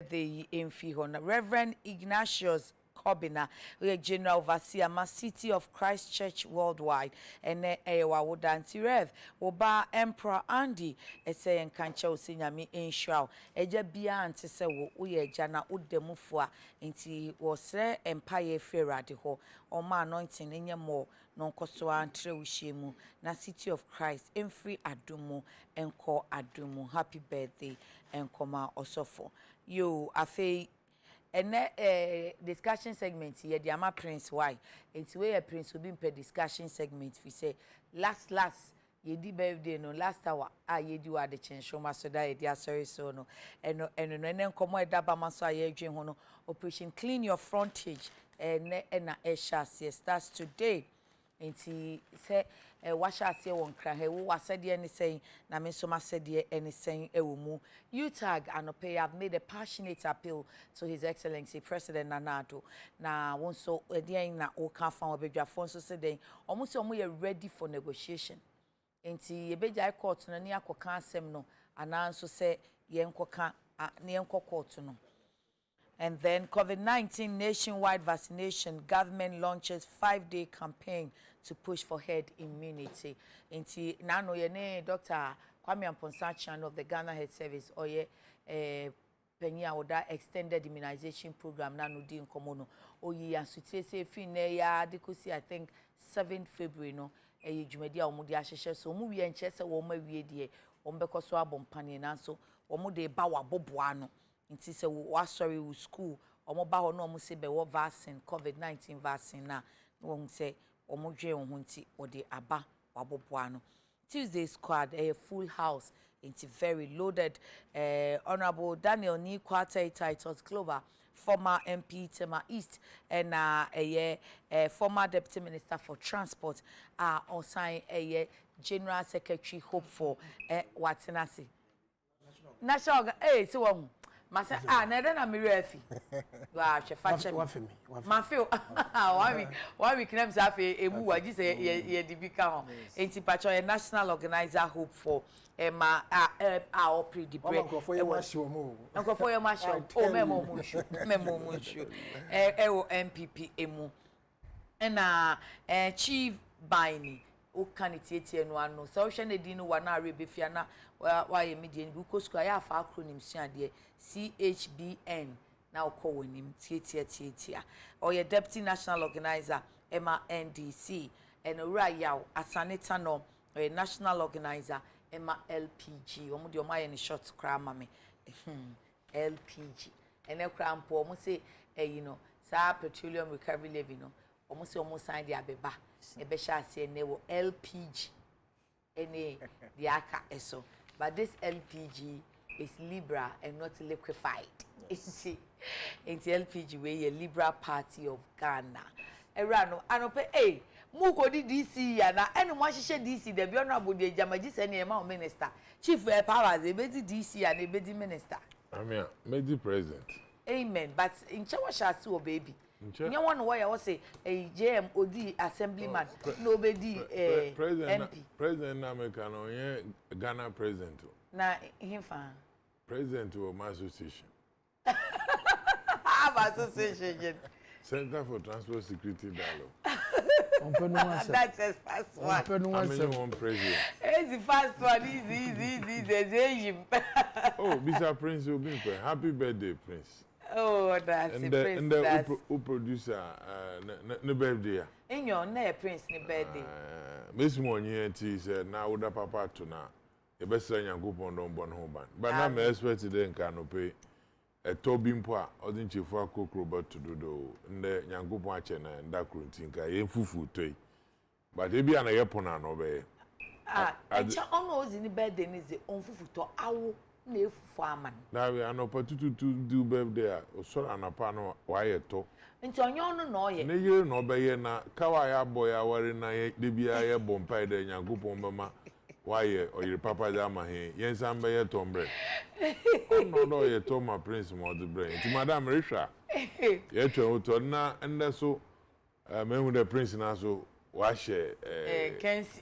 the Infihon, Reverend Ignatius Kobina, we General Overseer, Ma City of Christ Church Worldwide, and Ewa Wodanti Rev, Oba Emperor Andy, Ese Nkancha Osinyami Inshaw, Eja Bia Ante se wo uye jana udemufua, inti wose Empire Fera de ho, Oma anointing enye mo, non koswa antre ushemu, na City of Christ, Enfree Adumu, Enko Adumu, happy birthday, Enkoma Osofo. You afe and discussion segment here the ama prince why it's where a prince will be per discussion segment we say last ye di birthday no last hour ye di wa the Nsroma so that ye sorry so no and komo edaba ma so aye dwen ho no operation clean your frontage and na esha starts today. Enti se washa ase won kra he wo wasede any saying na me so ma sede any saying e wo mu you tag anope have made a passionate appeal to His Excellency President Nanado na won so edian na o kan fa obedwafo so se den omo se omo ye ready for negotiation enti ebegya court na ne akoka asem no ana so se ye nkoka ne enko court no. And then COVID-19 nationwide vaccination, government launches 5-day campaign to push for herd immunity. Inti nano yene Dr. Kwame Amponsah of the Ghana Health Service or ye Penya oda extended immunization program nano di nkomono. Oyi ansute se fi ne ya dikosi I think 7 February no e jumedi a omudi ahehye so mu wie enche se wo ma wie die ombekoso abompane nanso omo de ba wa boboa no. Inti se wa sorry with school omo ba ho no omo se be wo vaccine COVID-19 vaccine na wo se omo dwe ho nti ode aba waboboa no. Tuesday squad a full house into very loaded. Honorable Daniel Ni Kwate titles Clover, former MP Tema East, and a former Deputy Minister for Transport on sign a General Secretary Hope for what's National so Masa na then am refi. Wa hwefa ma feel one week na msafe emu waji se ye dibika ho. Enti pacho a national organizer hope for ma opre di break. Nkofo ye masho mo. Nkofo ye masho. O memo munshu. Wo MPP emu. Na chief Baini o kanitieti enu ano so hwe na di no wa na arebefia na wa ye media ni buko school ya fa acronym suade CHBN na okọ wonim tietia or your deputy national organizer Emma NDC and ora yaw asaneta no or national organizer Emma LPG omo de omo aye ni short kra ma me LPG and e kra mpo omo say you know sa petroleum recovery levy no omo say omo sign the abeba ebesha say ne wo LPG any the aka eso but this LPG is Libra and not liquefied. Yes. It's LPG we a Libra party of Ghana. Erano anope muko di DC ya na enu mwashishe DC de bi honorable de jamaji se ne ma minister chief powers e be di DC ya na e be di minister. Amia made president. Amen but in chawa shasi o baby. Nya one why I say a JM Odi assemblyman no be di MP. President America no ye Ghana president. Na him fa president of my association. Association. Center for Transport Security Dialogue. That's the first one. I'm one president. It's the first one. Easy. Oh, Mr. Prince, you've been happy birthday, Prince. Oh, that's and a prince. And the who producer, no birthday. In your name, Prince, no birthday. Miss Monier said, now with the papa to now. The best thing you go on don't born home band. But now me expect today can pay a Tobin Poa or didn't you for a cook robot to do the Yango Pachena and that Kuruntinka, yen fufu toy. But they be an airpona no be. And your honors in the bed then is the own fufu to our new farman. Now we are no opportunity to do birthday or so an apano wire to. And so you know ye. Near no be na Kawaya boy our in a debia bompay de Yango Pomba. Why or your papa dama here? Yes, I'm by a tombre. Oh, no, you told my prince more the brain. To Madame Risha. Yet, to na and that's so. Men with the prince and also wash Kensi.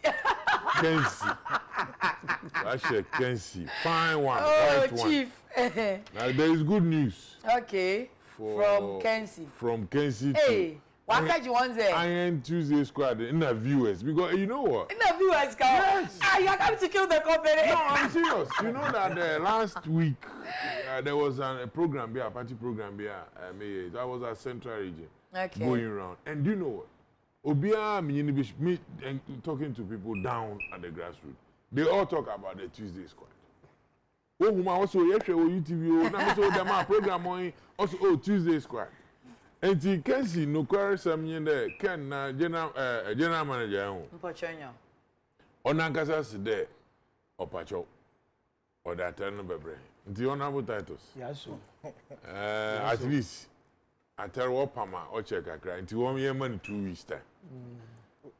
Wash Kensi. Fine one. Oh, right chief. Now there is good news. Okay. From Kensi. From Kensi. Hey, why can't you want there? Iron Tuesday squad in the viewers because you know what? In the viewers, come. Yes. Ah, you are coming to kill the company. No, I'm serious. You know that last week there was a program here, a party program here. That was a central region going around. And do you know what? Obia, me and talking to people down at the grassroots. They all talk about the Tuesday squad. Oh, whom also yesterday on YouTube, now so the program on also Tuesday squad. And he can see no quarrel some there can general manager. Mpochonyo. Onankasa side opacho or that no bebre. The honorable titles. Yes, At least I tell what Pama or check a cry until 1 year man 2 weeks time.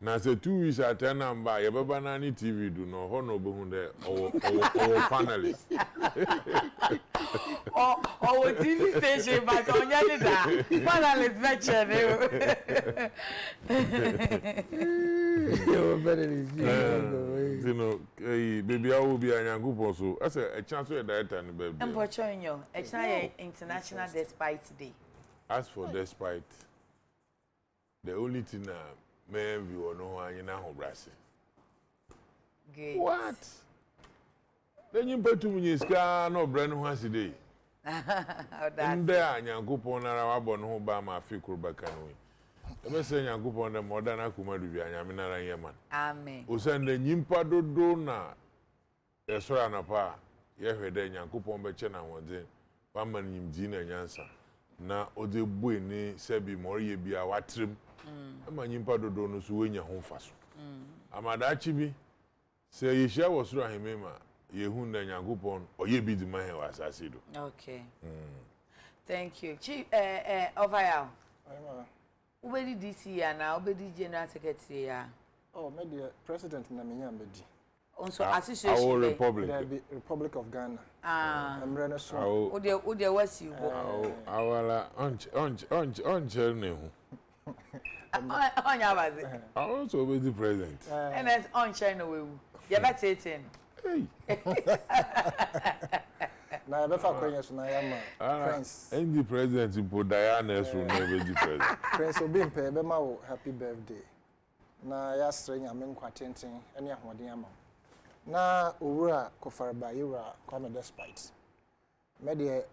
Now say 2 weeks I turn on by your banana TV do no honor behunde or panelist. Or TV station, but on Yanida, panelist venture. You know, baby, I will be a young group also. I say a chance to that and baby. And Pochonyo, it's not International Despite Day. As for despite, the only thing man view or no one in our brassy. What? Then you put 2 minutes car no brand once a day. And there, young group on our born home by my fickle back and we. The message young group on the modern Akuma to be a Yamina Yaman. Amen. Who send the Nimpado Dona, a Soranapa, Yahweh, young group on Bechana one day, one man named Gina Yansa. Na ode boy ni sebi mori bia watrim ama nyimpa dodo no so wenya ho faso amadachi bi se yehia wo soro ahemema yehu na nyagopon oye bi di man he wasase do. Okay. Thank you. Chief Ovaya. Ubedi DC ya na ubedi General Secretary ya. Oh, me the president na menya mbedi. Also association our republic. The Republic of Ghana. Emrene so. Ode wasi wo. Awala on ne hu. Onya baze. I also be the president. And that's on China we. You better 18. Hey. Na ya befa kwenye so na ya ma Prince. And the president ipo Diana so no be the president. Prince Obi mpe be ma wo happy birthday. Na ya sre nya me nkwa tenten ene ahoden ama. Na owura kofarba yura kwame despite. Me de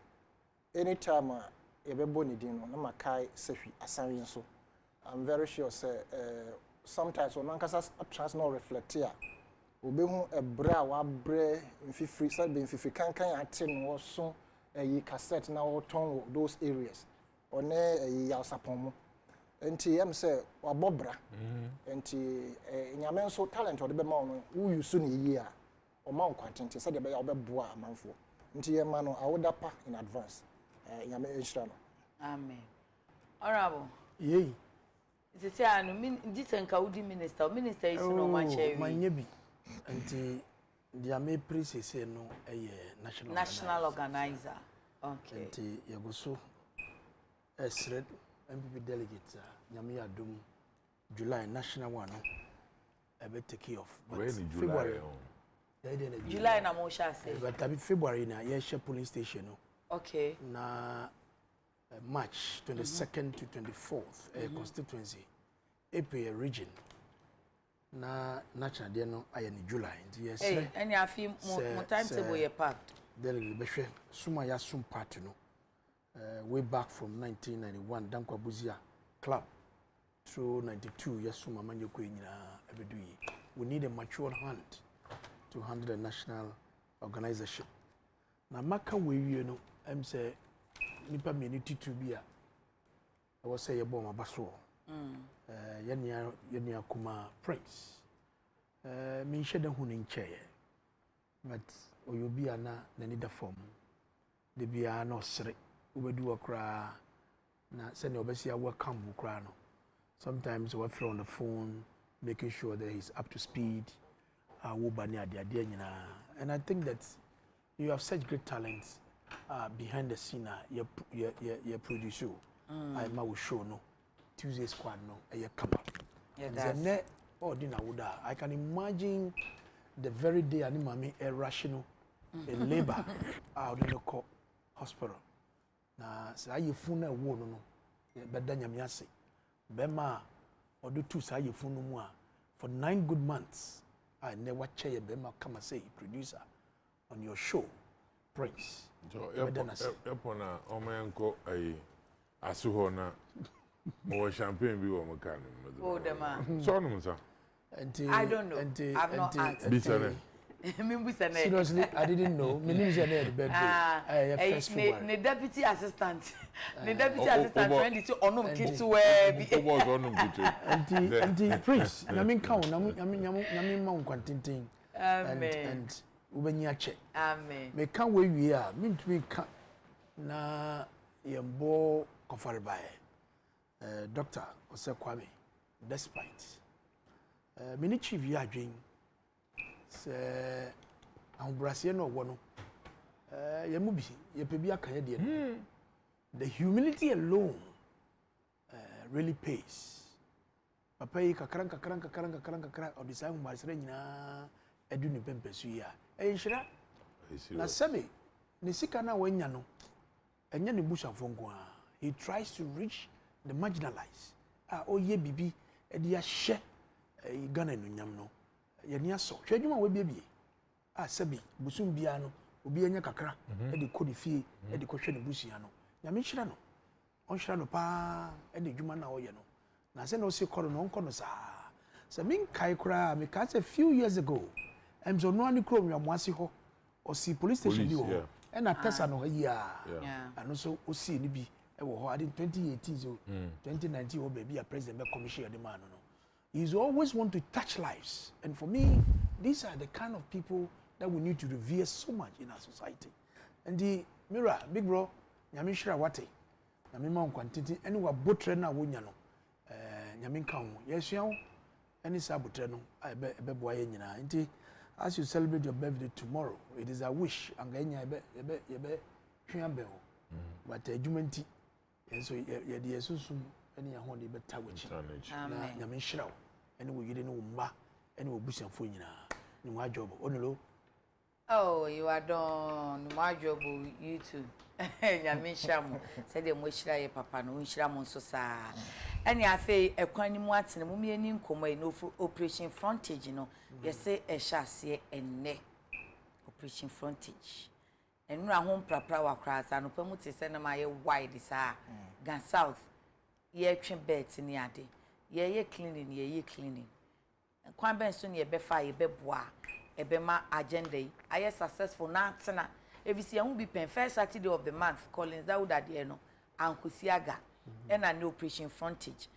anytime yebebo ni din no na makai sehwi asanwe nso. I'm very sure say sometimes when mankasa trans no reflect here. Obehu ebra wa bre mfifiri said be mfifiri kankan ate no so yi cassette na wo ton those areas. One yi asapon enti yam say wabobra enti nyame nso talent o de be ma no wo use no yi a o ma nkwatente said be ya obeboa amanfo enti yema no awodapa in advance nyame enhira no. Amen. Honorable. Yey. Is it say anu disenka udi minister is no much area. Manyebi enti dia me priest say no national organizer. Okay. Enti yegoso esred MPP delegates nyame adom July national one no ebe take off but February July na mo sha say but February na ye share polling station no. Okay. Na March 22nd to 24th constituency April region na national day no aye ni July nti yes any afi mo timetable ye packed delegate behwe suma ya sum party no way back from 1991 Dankwa Buzia club through 92 yes suma manyeko nyina ebedu yi. We need a mature hand to handle the national organization na maka we wie no em say nipa me ni titu bia I was say yebo mabaso yenia kuma prince me nhede hu ni ncheye but oyobi ana na ni da form de bia na osre obedu okra na se ne obesi ya welcome okra no sometimes we feel on the phone making sure that he's up to speed wo bani ade nyina and I think that you have such great talents behind the scene you produce I ma will show no Tuesday squad no come up. Yeah, that's I can imagine the very day ani mami a rational a labor out in the hospital na saa yefun na wo no no bɛda nyame ase bɛma ɔdo tu saa yefun no mu a for 9 good months I never check bɛma kama say producer on your show Prince so epona omenko ayi asuho na mo champagne bi wo maka no Oh, the man. so no sa I don't know. I've not asked. bisane seriously I didn't know me name say na the birthday first the deputy assistant the deputy assistant when they say onum kitu bi o boss onum kitu anti Prince na me nka na me ma nkwantintin and ubenya che amen me kan we wie a me ntumi ka na yembo kofarbae doctor ose kwame despite me ni chief ya adwen se ahobrase no wo no yemu bi ye pe bi aka ye de no the humility alone really pays papa yi kakran odisa ahobrase nyina edu ni pempesu ya enhira na sebe ne sika na wanya no enye ne busafo nko a he tries to reach the marginalized oye bibi e dia hye Ghana no nyam no ye ne aso hwadwuma we biebie sebe busum bia no obi anya kakra e de kodi fie e de kohwe ne busia no nyame hira no on hira no pa e de dwuma na oye no na se na o se koro no onko no saa se min kai kura me ka say few years ago emzo no ani krom ya mwasi ho o si police station bi ho e na tesa no yi ano so o si ni bi e wo ho ade 2018 so 2019 o baby a president be commission the man no he's always want to touch lives and for me these are the kind of people that we need to revere so much in our society and the mirror big bro nyame hira wate nyame ma nkwantintin ene wa botre na wonya no nyame nka ho yesua wo ene sa botre no ebe boa ye nyina nti as you celebrate your birthday tomorrow it is a wish anganya ebe twan be ho but adwumanti enso ye de yesusum ene ya ho de beta wachi na nyame hira wo ene wo yire ne wo mba ene wo busanfo nyina ni wa job onolo oh you are done my job you too nyame shamu said de mo hira ye papa no hira mo nso saa ene afi ekwan ni mu atene mo me ni nkomo e no operation frontage no yese ehya enne operation frontage enu ahom prapra wa krasa no pamu te se na ma ye wide saa gan south ye twe bet ni ade ye cleaning kwan ben so ne ye be fa ye be boa ebe ma agenda yi aye successful na atena evisi ehun bi pen first Saturday of the month Collins that would ade no ankosiaga na no operation frontage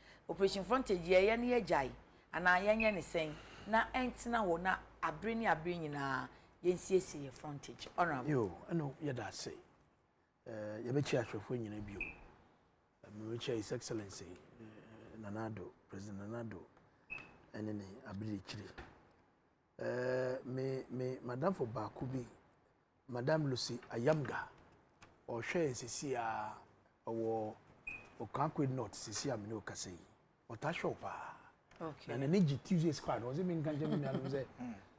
ye ne ye jai ana ye ne sen na entina wo na abre nyina yensiesie ye frontage honorable yo no ye da say ye be chi ahwefo nyina bio me chi his excellency nanado president nanado enene abiri chiri me madam for Bakubi madam Lucy Ayamga o hwe sisi a owo okankwe not sisi a me no kasei o ta shopa okay na ne gi Tuesday squad o ze me nganje me na ze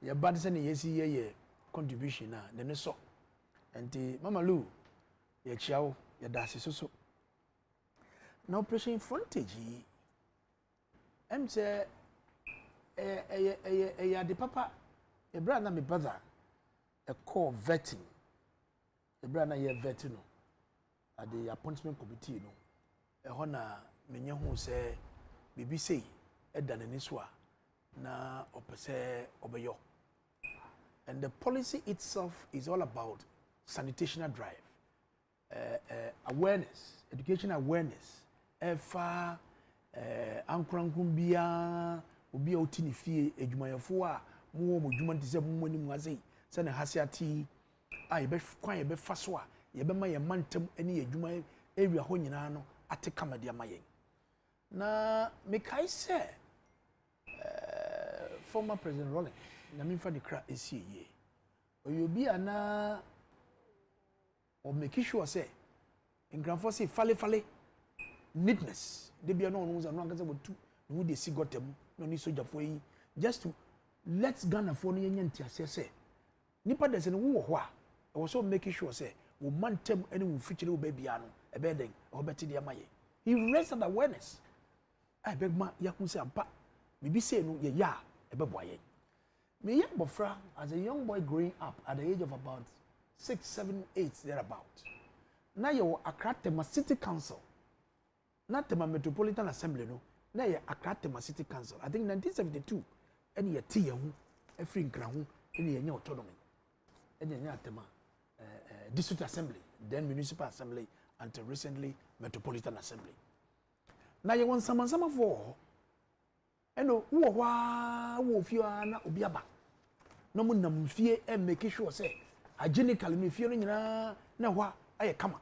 ye bad se ne yesi ye contribution na ne so enti mama Lu ye chiawo ye da so na operation frontage em say the papa a brother na me brother a call vetting a brother na ye vetting no at the appointment committee no e ho na menye hu say bibi sei e da nani so a na opese obeyo and the policy itself is all about sanitational drive awareness education awareness efa ankrankun bia obi a otini fie edwumayefo a mo mo dwuma ntise mo ni mu azei se na hasiati a ye be kwan ye be fa so a ye be ma ye mantem ani edwuma area ho nyina no ate kamade amayen na me kai se former president Rolling na me fa de kra esie ye oyobi ana o make sure say ngranfo say fale neatness de bia no no za no angaza botu no de si gotem no ni soja for yi just to let Ghana for no yenya ntiase say nipa de se no wo ho a e wo so make sure say wo mantem ene wo fikyire wo babia no ebe den o beti de amaye. He raised that awareness. I beg ma yakun say ampa bibi say no ye ya ebe boaye. Me young bofra as a young boy growing up at the age of about 6, 7, 8 thereabout. Now you Accra Tema City Council. Not Tema Metropolitan Assembly no. Now you Accra Tema City Council. I think 1972 any year tea a free crown any year autonomy. Any year Tema District Assembly, then Municipal Assembly until recently Metropolitan Assembly. Now you want some for eno wo fie na obi aba no mo nam fie e make sure say hygienically me fie no nyina na hwa aye kama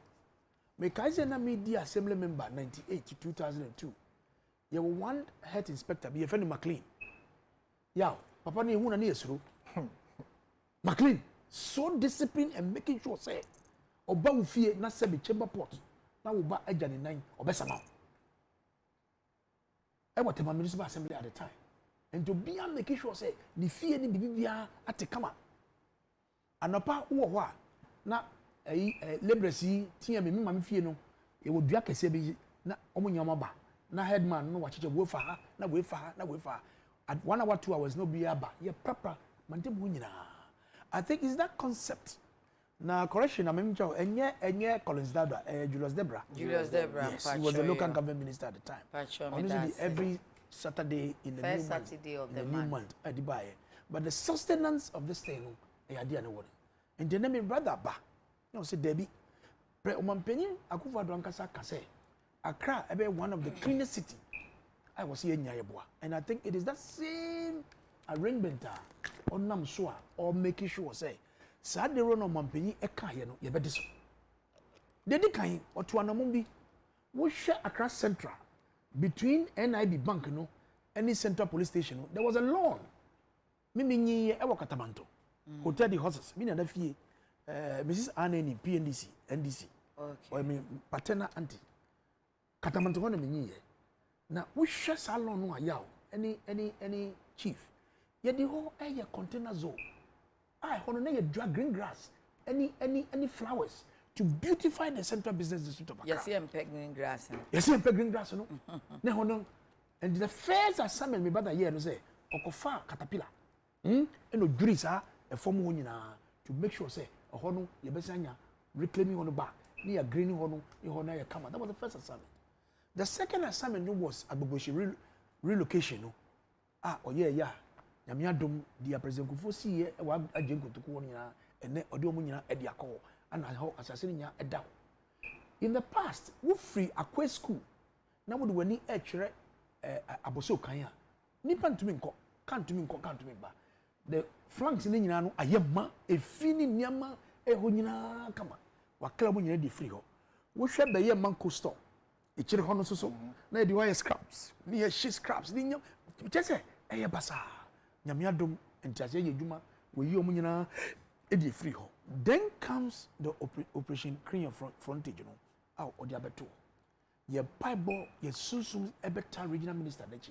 me kai say na me di assembly member 98 to 2002 ye one health inspector be Feni McLean yaw papa na ehu na na yesuro McLean so disciplined and making sure say oba wo fie na se be chamber port na wo ba agya ne nan obesama I was the municipal assembly at the time. And to be a making sure say the fear ni bibia at the kama. Anopa uwa na lebresi tia me mama fie no e wo dua kese bi na omo nyama ba na headman no wachiche wo fa ha na we fa ha na we fa at 1 hour 2 hours no be aba ye papa mante bu nyina. I think is that concept. Na correction amem chow enye Collins Dada Julius Debra. Yes, he was the local government minister at the time. Honestly, every Saturday in the first new month, Saturday of in the month at Dubai. But the sustenance of this thing I idea no one. And the name brother ba. No say Debbie. Pre omampeni akufa do ankasa kase. Accra ebe one of the cleanest city. I was here in Nyayeboa. And I think it is that same arrangement on nam so or making sure say saa de ro no mampanyi eka ye no ye bede so de di kan oto anamum bi wo hwe Accra Central between NIB Bank no any Central Police Station no, there was a lawn mimi nyi e wo Katamanto Hotel the Horses mi na fie Mrs. Anne ni PNDC NDC okay or me paternal auntie Katamanto ho na mi nyi na wo hwe saa lawn no ayaw any chief ye di ho e container zone. I want to drag green grass, any flowers to beautify the central business district of Accra. Yes, I'm green grass. Yes, I'm green grass, no. No, and the first assignment me brother here no say, okofa caterpillar. And no grease a form to make sure say, a hono ye besanya reclaiming on the back, near greening hono, you hono ya kama. That was the first assignment. The second assignment was Agboboshi relocation. No. Yeah. Nyamia dom dia president Kufo si ye wa ajenko to ko nyina ene ode omo nyina e dia ko ana ho asase nya eda. In the past, we free Akwa school. Na wo de wani e kyere aboso kan a. Nipa ntumi nko, kan ntumi ba. The flanks ni nyina no ayema efini nyama ho nyina kama. Wa kla mo nyina di free ho. Wo hwe be ye manko store. E kyere ho no so na e di wire scraps. Ni ye shit scraps ni nyam. Chese e basa. Nyamia dom entiase ye djuma we yi omunyina e di free ho. Then comes the operation clean your frontage, you know. Or the abeto. Ye Bible, ye susum ebeta regional minister dechi.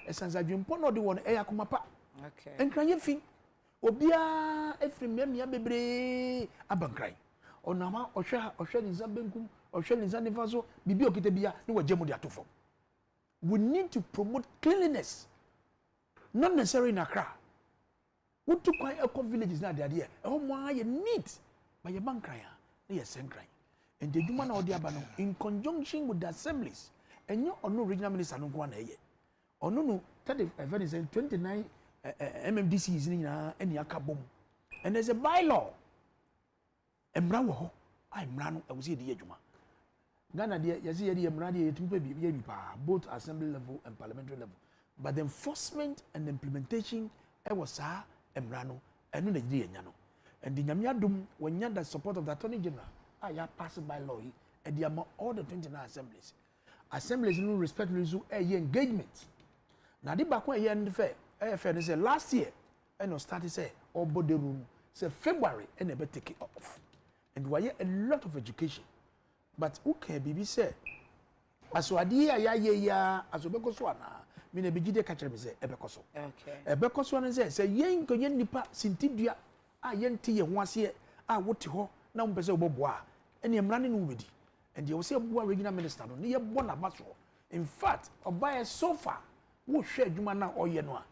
Esanza dwempo no de won e yakoma pa. Okay. Enkran ye fi. Obia efrim ya bebre abankran. Onama ohwe ni zabenkum, ohwe ni zanifaso, bibi okite bia ni wajemu de atofo. We need to promote cleanliness. Not necessarily in Accra. We took quite a villages now the idea. Oh my, you neat by your bank cry. Yes, and cry. And the human or the abano in conjunction with the assemblies. And you no regional minister no go on here. Or no 29 MMDC is in any akabom. And there's a bylaw. And Brawo, I'm Rano, I was here the Ejuma. Ghana, you see, the Emradi, both assembly level and parliamentary level. But the enforcement and implementation, was Emrano, and no the Nyano. And the Nyamiadum, when you had the support of the Attorney General, I have passed by law, and the among all the 29 assemblies. Assemblies no respect to engagement. Now, the back when you end the fair, say last year, and started say, or body room, say February, and never take it off. And why a lot of education. But okay, BB said, as wadia ya, as Obekoswana. Me na bigide ka kire me say ebekoso. Okay. Ebekoso na say yen nipa sintidua a yen tie ho ase a wote ho na mo pese oboboa and your money no wudi. And you will say, "Boy, regional minister, no, near Bonabaso." In fact, Obaya so far, who share Jumana or Yenwa.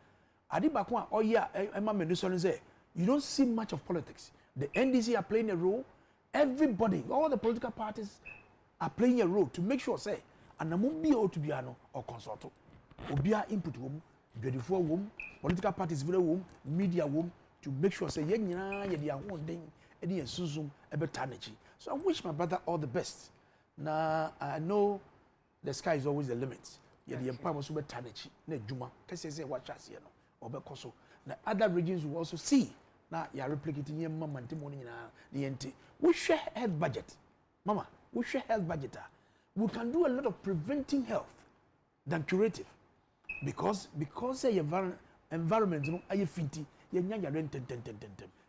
Adibakwa or Emma Menusson say, you don't see much of politics. The NDC are playing a role. Everybody, all the political parties are playing a role to make sure, say, and Namumbi or Tubiano or Consulto, Obia input womb, 24 womb, political parties very womb, media womb, to make sure, say, yeah, one thing, Eddie and Suzum, Ebetanachi. So I wish my brother all the best. Now, I know the sky is always the limit. Yeah, the empire was super tanachi, ne Juma, say, what chassis, or Becoso. Now, other regions will also see. Now, you are replicating your mama and Timon in the NT. We share health budget. Mama, we share health budget. We can do a lot of preventing health than curative. Because the environment, you know, are you finty, you're rent 10.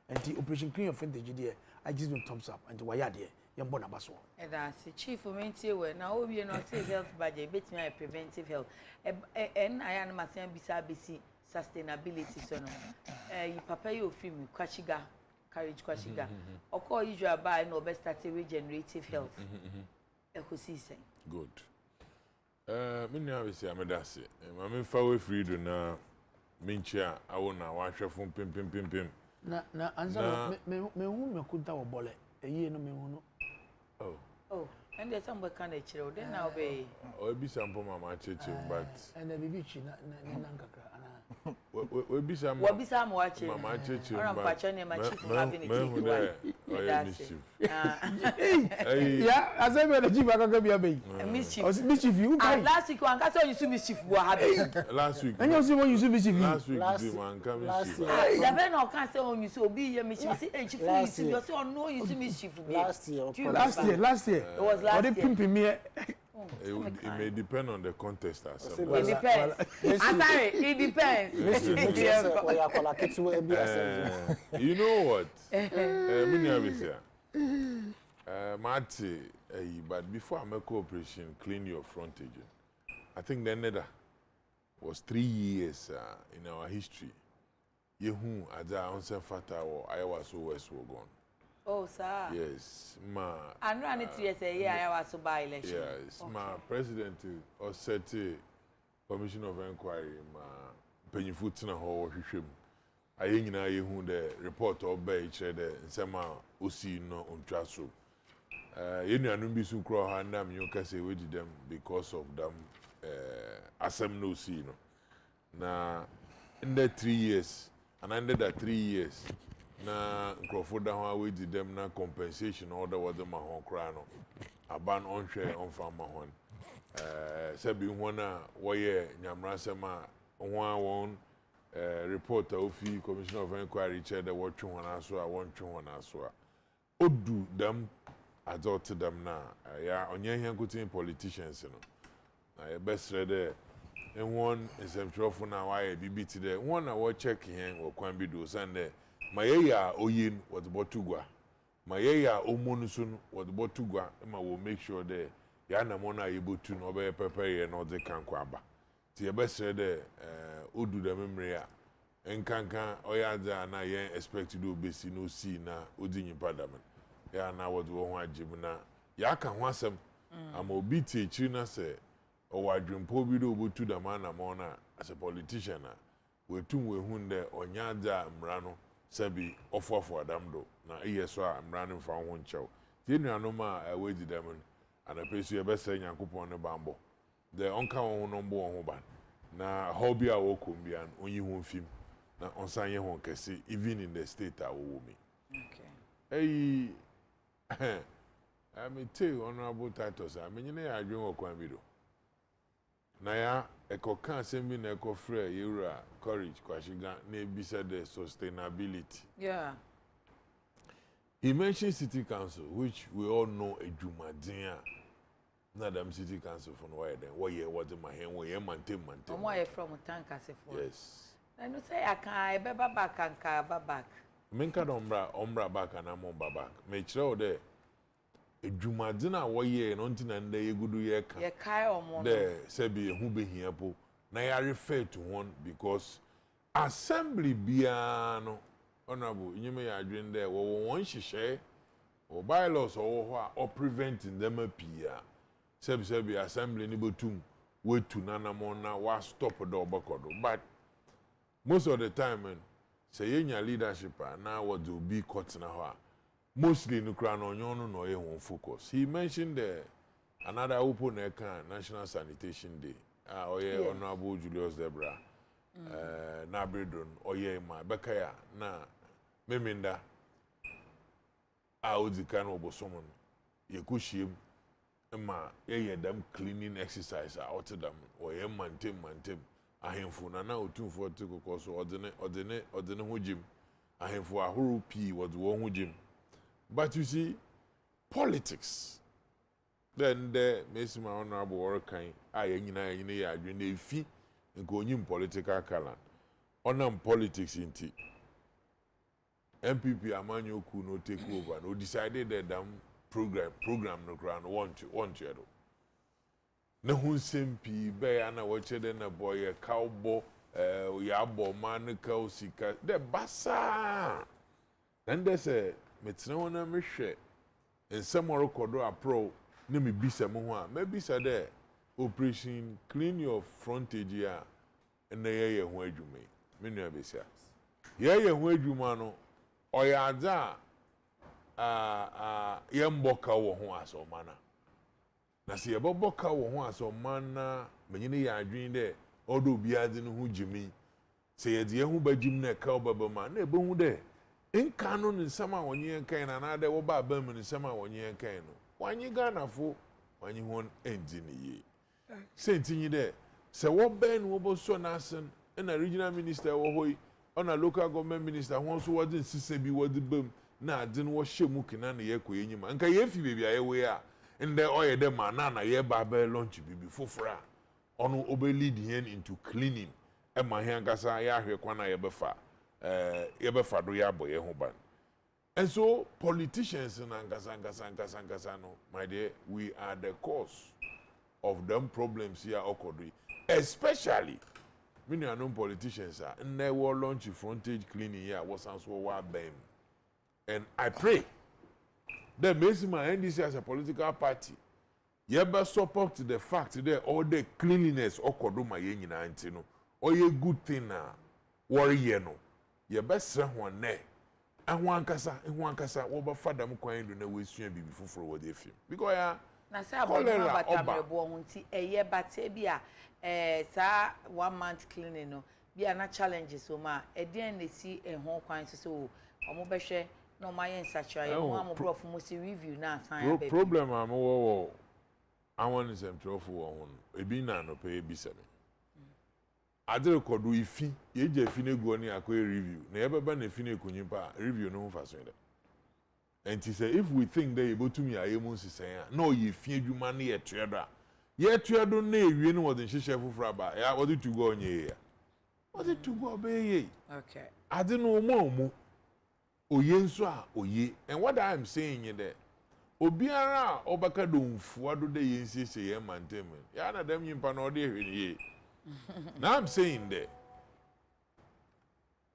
And the operation clean of the I just want thumbs up and the wire there. And that's the chief of Mentia. Now, we are not say health budget, bet me preventive health. And I am myself beside sustainability. So, you papa you film Kwashiga, courage Kwashiga. Or call you buy no best at regenerative health. Good. Me have say amedase. Mama fa we free do na minchia awona wa hwefo pim. Na anza me hu me kunta wo bole. Eyi no me hu no. Oh, and there's some kind of chill. Then I'll be. Oh, be some mama cheche, but. And the bibichi na nankakra. We be some. What be some watching? Mama cheche. I'm watching my chief having it. Yeah, as I made a chief, I can be a baby. Mischief, you can. Last week, one can you see mischief. Last week. And you see when you see mischief. Last week, one come. Last year. The man or can't say on you so be a mischief. You see, you see, no, you see mischief. Last year. It was last year. Pimping me. It may depend on the contest. It depends. I'm sorry, it depends. You know what? Marty, but before I make cooperation, clean your frontage. I think the nether was 3 years in our history. Yehu Ada Onsen Fata or Iowa so West were gone. Oh, sir. Yes, ma. And run it yesterday, I was so by election. Yes, okay. My president or set a commission of inquiry, ma Pennyfootina Hall, Hishim. I ain't know who the report of Bay Ched and Sama Usi no on Trasso. You know, Numbi Sukro Handam, you can say we did them because of them, Assam no see. Now, in the 3 years, and under that 3 years, na Crawford we did them na compensation order was the mahon crano. A ban on share on farm mahon. Sabi wana waye Nyamrasema one reporter of commissioner of inquiry chair the watch one aswa, one aswa. Odu them adult them na ya onye kutin politicians no. Best read and one is some trophy now why BBT there. One I check here or can be do Sunday. Maya oyin was botugwa. Maya omonusun was botugwa. Emma will make sure that Yana Mona able to know be prepare and all the canquaba. The best said Udu the memory. And cancan oyaza na yen expect to do basi no see na Udin Parliament. Ya na what one jibuna. Yaka wasem. I'm obiti china say. Or I dream pobido butu the man amona as a politician. We two we hunde or nyada mrano. Sabi offer for them do na ESO I'm running for one chow. Tinu anoma I waited them and I pay you best saying Yankupon the bambo. The uncle on number one ban. Na hobby a wokumbian only one film. Na on sign one can see even in the state I will me. Okay. Hey I may tell you honorable titles. I mean I drink or quambido. Naya eko kan sembi na eko free yura courage Kwashiga ne bisa the sustainability. Yeah. He mentioned city council, which we all know a Jumadina. Not them city council from where then. What year was my hand? Where you maintain. Where from Tanka for? Yes. I know say I can't be back and car back. Menka ombra back and I'm on back. Make sure there. A Jumadina what year and until and they good year. Yeah, kai or more. There, Sebi who be here po. Now I refer to one because assembly biano honorable. You may agree there. Well, one she share or bylaws or preventing them appear. Sebi assembly ni botum wait to nana mona was stop a door bakodo. But most of the time, say your leadership now what do be caught now. Mostly in the crown on your no won't focus. He mentioned another open National Sanitation Day. Honorable Julius Debra, Nabridon, my Bekaya, na Meminda. I would the kind of someone you could shim. Ma them cleaning exercise out to them or mantem ahemfo na otumfo to go so ordine ho gym ahemfo ahuru p was one ho gym. But you see politics then the Messi my honorable work kind nyina ya adwene efi nko onyim political color onam politics inti MPP amanyoku no take over no decided that them program no ground want you do. Na hun sempi be ana wache de na boy cowboy ya bo man ka sika de basa. Then they say metena wona mehwe ensem record apro na me bisa mo ho a me bisa de operation clean your frontage ya na ye ho adwuma me nua besia ye ho adwuma no oyaza yemboka wo ho asomana na se yeboboka wo ho asomana menyine ya adwin de odo biade no ho jimi se ye de ho bagim na ka obabama na ebohu de nka no nsama wonye kan na de wo ba ba mu nsama wonye kan no wanyi ganafo wanyi hon engine ye se ntinyi de se wo ben wo bo so na asen na regional minister wo hoyi ona local government minister won so wodi nsise bi wodi bam na adin wo hyemu kina na ye koyenyima nka ye fi bebi aye we a nde oye de manana ye ba ba launch bibi fofora ono obe lead him into cleaning e ma he angasa ya hwe kwana ye befa do ya boye ho ban. And so politicians in angasa no my dear, we are the cause of them problems here occurring, especially when you are known politicians are and they will launch frontage cleaning here was also wa bem. And I pray that my NDC as a political party, you better support the fact that all the cleanliness occurred my yenyina antino or ye good thing na worry no. You better one ne. And one kasa wo ba fada m kwan do na we sua bibi foforo wo de fim because ya na say abodun batamrebo ho nti eye bate bia sa 1 month cleaning no bia na challenges so ma eden na si ho kwan so omo behwe na omo ayen sacha ye mo amobrof mo si review na asan ya baby problem am wo awon is emtrofo wo ho ebi na no pe ebi se me adere kodu ifi yeje ifi na egu oni akọ review na yebeba na ifi na ekonyimpa review no fa so de and he say if we think that ebotumi ayemu nsisen a na oye ifi adwuma na ye tuedo na ewie no wode nhihye foforo ba ya wode tugo onye ya wode tugo obeye okay ade no omo oye nso a oye and what I am saying is that obiara obaka do mfu ado de ye nsiesie ye mantem ya na dem nyimpa na ode ehwe ye. Now I'm saying that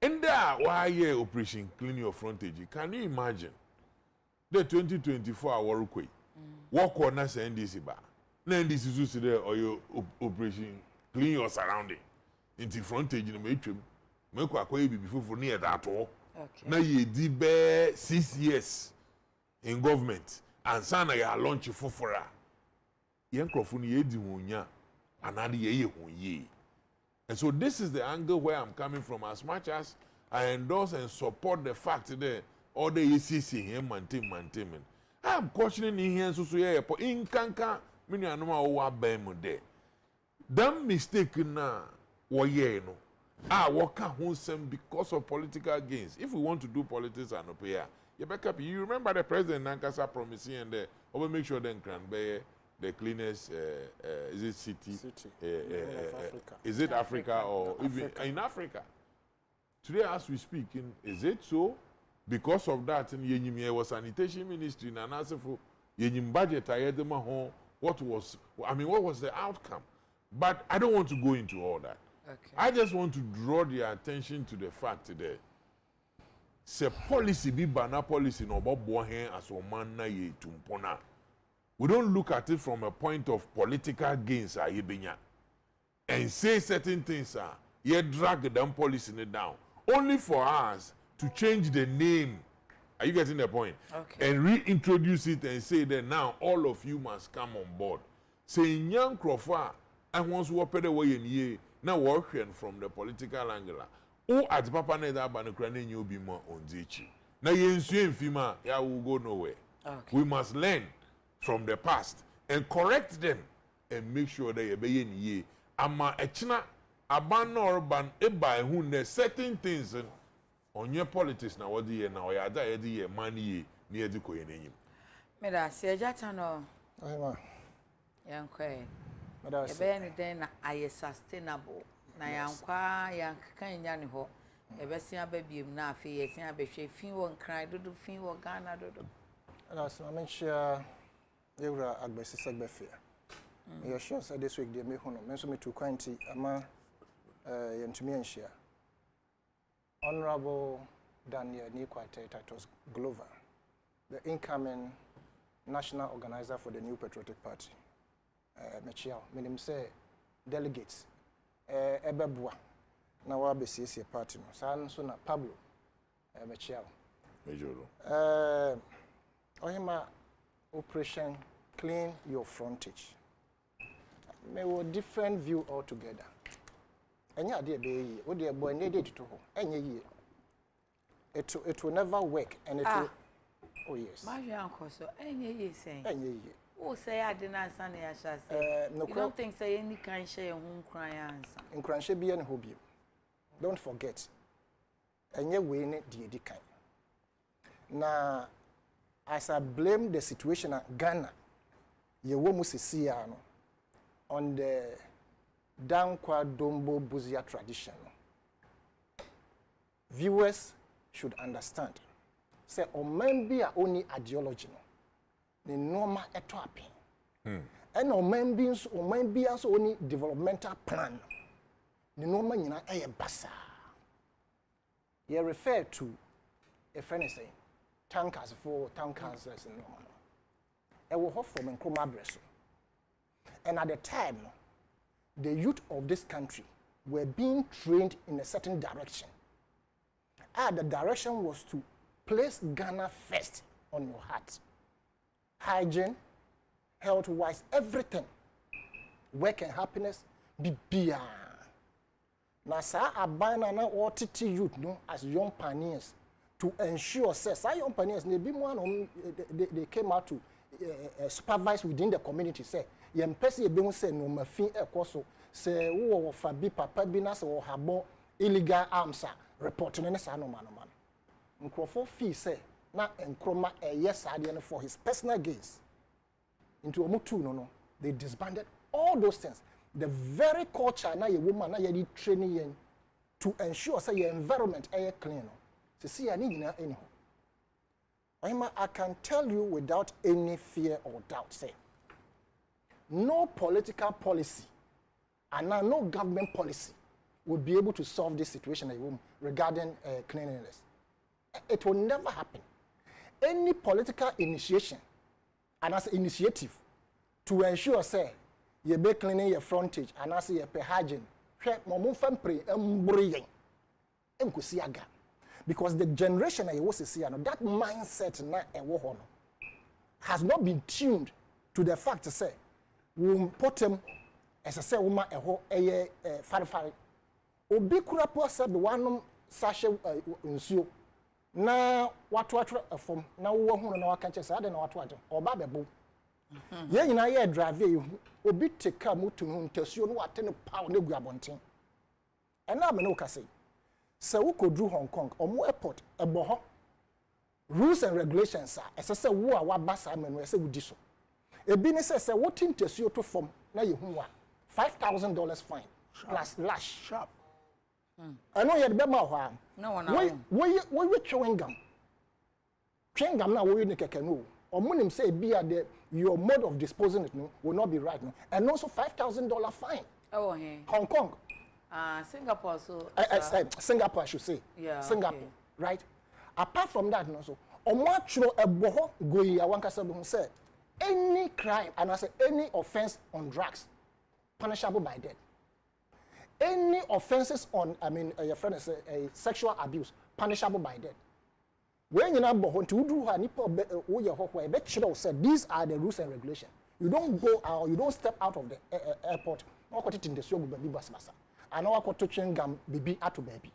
in there why yeah operation clean your frontage, can you imagine the 2024 hour quay walk on us NDC bar na NDC so there or your operation clean your surrounding into frontage in the metrum make akwa be before near that all okay na ye di be 6 years in government and sana ya launch fofora yen krofo ni ye di wonya another year. And so this is the angle where I'm coming from. As much as I endorse and support the fact that all the ECC here maintain. I'm questioning in here so yeah, but in kanka many anoma owa bem there. Them mistake na woye no. Work out because of political gains. If we want to do politics and opera, you remember the president Nankasa promising and there, over make sure then can be the cleanest, is it city? Africa. Is it Africa or even in Africa? Today, as we speak, is it so? Because of that, in Yenyim was sanitation ministry and answer for Yenyim budget. What was the outcome? But I don't want to go into all that. okay I just want to draw the attention to the fact that se policy bi bana policy no bobo hen as o man na ye tumpona. We don't look at it from a point of political gains and say certain things ye drag them policy down only for us to change the name. Are you getting the point? Okay. And reintroduce it and say that now all of you must come on board. Say young Crawford and once we pay the way in ye now working from the political angle. Who at Papa Neda Banokrane you be more on Zichi. Now you in Fima, ya will go nowhere. Okay. We must learn from the past and correct them and make sure that you be in ye. Ama echna aban urban eba who certain things on your politics now what the year now ya da year money near the coin in him. Meda se jata no. Ohima. Yankwe. Meda Ebe anything na aye sustainable. Na yankwa yankan nya ne ho. Ebe sia ba biem na afi ye sia be hwe fin wo nkran dodo fin wo Ghana dodo. Ada so ma menchia yewra agbesi segbefia. Me sure say this week dey me hu no. Me so me to kwanti ama yentumi enhia. Honorable Daniel Nikwate Titus Glover, the incoming national organizer for the New Patriotic Party. Mechiao, meaning say delegates. Ebebua, na wa BCC party no. San so na Pablo. Mechiao. Mejoro. Ohima operation clean your frontage. Me wo different view altogether. Enya ade be yi, wo de boy ne dey to ho. Enya yi. It will never work and it will. Oh yes. Ma hwe anko so enye ye sen. Enya yi. Wo say ade na ansa na ya sha say. You don't think say any kan share ho nkran ya ansa. Nkranhye bia ne ho biem. Don't forget. Enye we ne de edi kan. Na as I blame the situation at Ghana, ye wo mu sisi ya no on the Dankwa Dombo Buzia tradition. Viewers should understand. Say omembi only ideology no. Ne normal eto apen. And omembi also only developmental plan. Ne normal nyina eye basa. Ye refer to a friend saying tankers for tankers in normal. E wo ho from Nsroma breso. And at the time, the youth of this country were being trained in a certain direction. The direction was to place Ghana first on your heart. Hygiene, health-wise, everything. Work and happiness, be beyond. Now, sir, I buy na OTT youth no, as young pioneers to ensure, young pioneers, they came out to supervise within the community. Say, young person, you don't say no, my fin ekoso. Say, who for be papa be na say or habo illegal arms reporting any sa no man. Nkrofo fee say na Nsroma yes idea for his personal gains. Into omutu no, they disbanded all those things. The very culture na ye woman na ye training yen to ensure say your environment air clean. So see ani nyina anyhow. I can tell you without any fear or doubt, say, no political policy and no government policy would be able to solve this situation regarding cleanliness. It will never happen. Any political initiation and as initiative to ensure, say, you be cleaning your frontage and as you be hygiene, because the generation that mindset has not been tuned to the fact to say we put him as I say woman fari obi kura po said the one sachet nsuo na watu from na wo hu na waka chese ade na watu aje oba bebo ye nyina ye drive ye obi take car mutu hu ntasuo no wate ne power na gu abonten ena me no ka say se wo kodru Hong Kong omo airport ebo rules and regulations are say wo a waba sa menu say wo di so ebi ne say wo tintasuo to form na ye hu a $5,000 fine plus lash Sharp. I know you be ma ho No one. We chewing gum na we ne keke no omunim say be at your mode of disposing it no will not be right no and also $5,000 fine. Oh, hey. Hong Kong. Singapore so. Singapore I should say. Yeah. Singapore, okay. right? apart from that no so omo atro eboho goyi awankasa be say any crime and I say any offense on drugs punishable by death. Any offenses on, your friend is sexual abuse, punishable by death. When you know, said these are the rules and regulations. You don't go out, you don't step out of the airport. No got it in the show baby bus massa. I know I got to change baby at baby.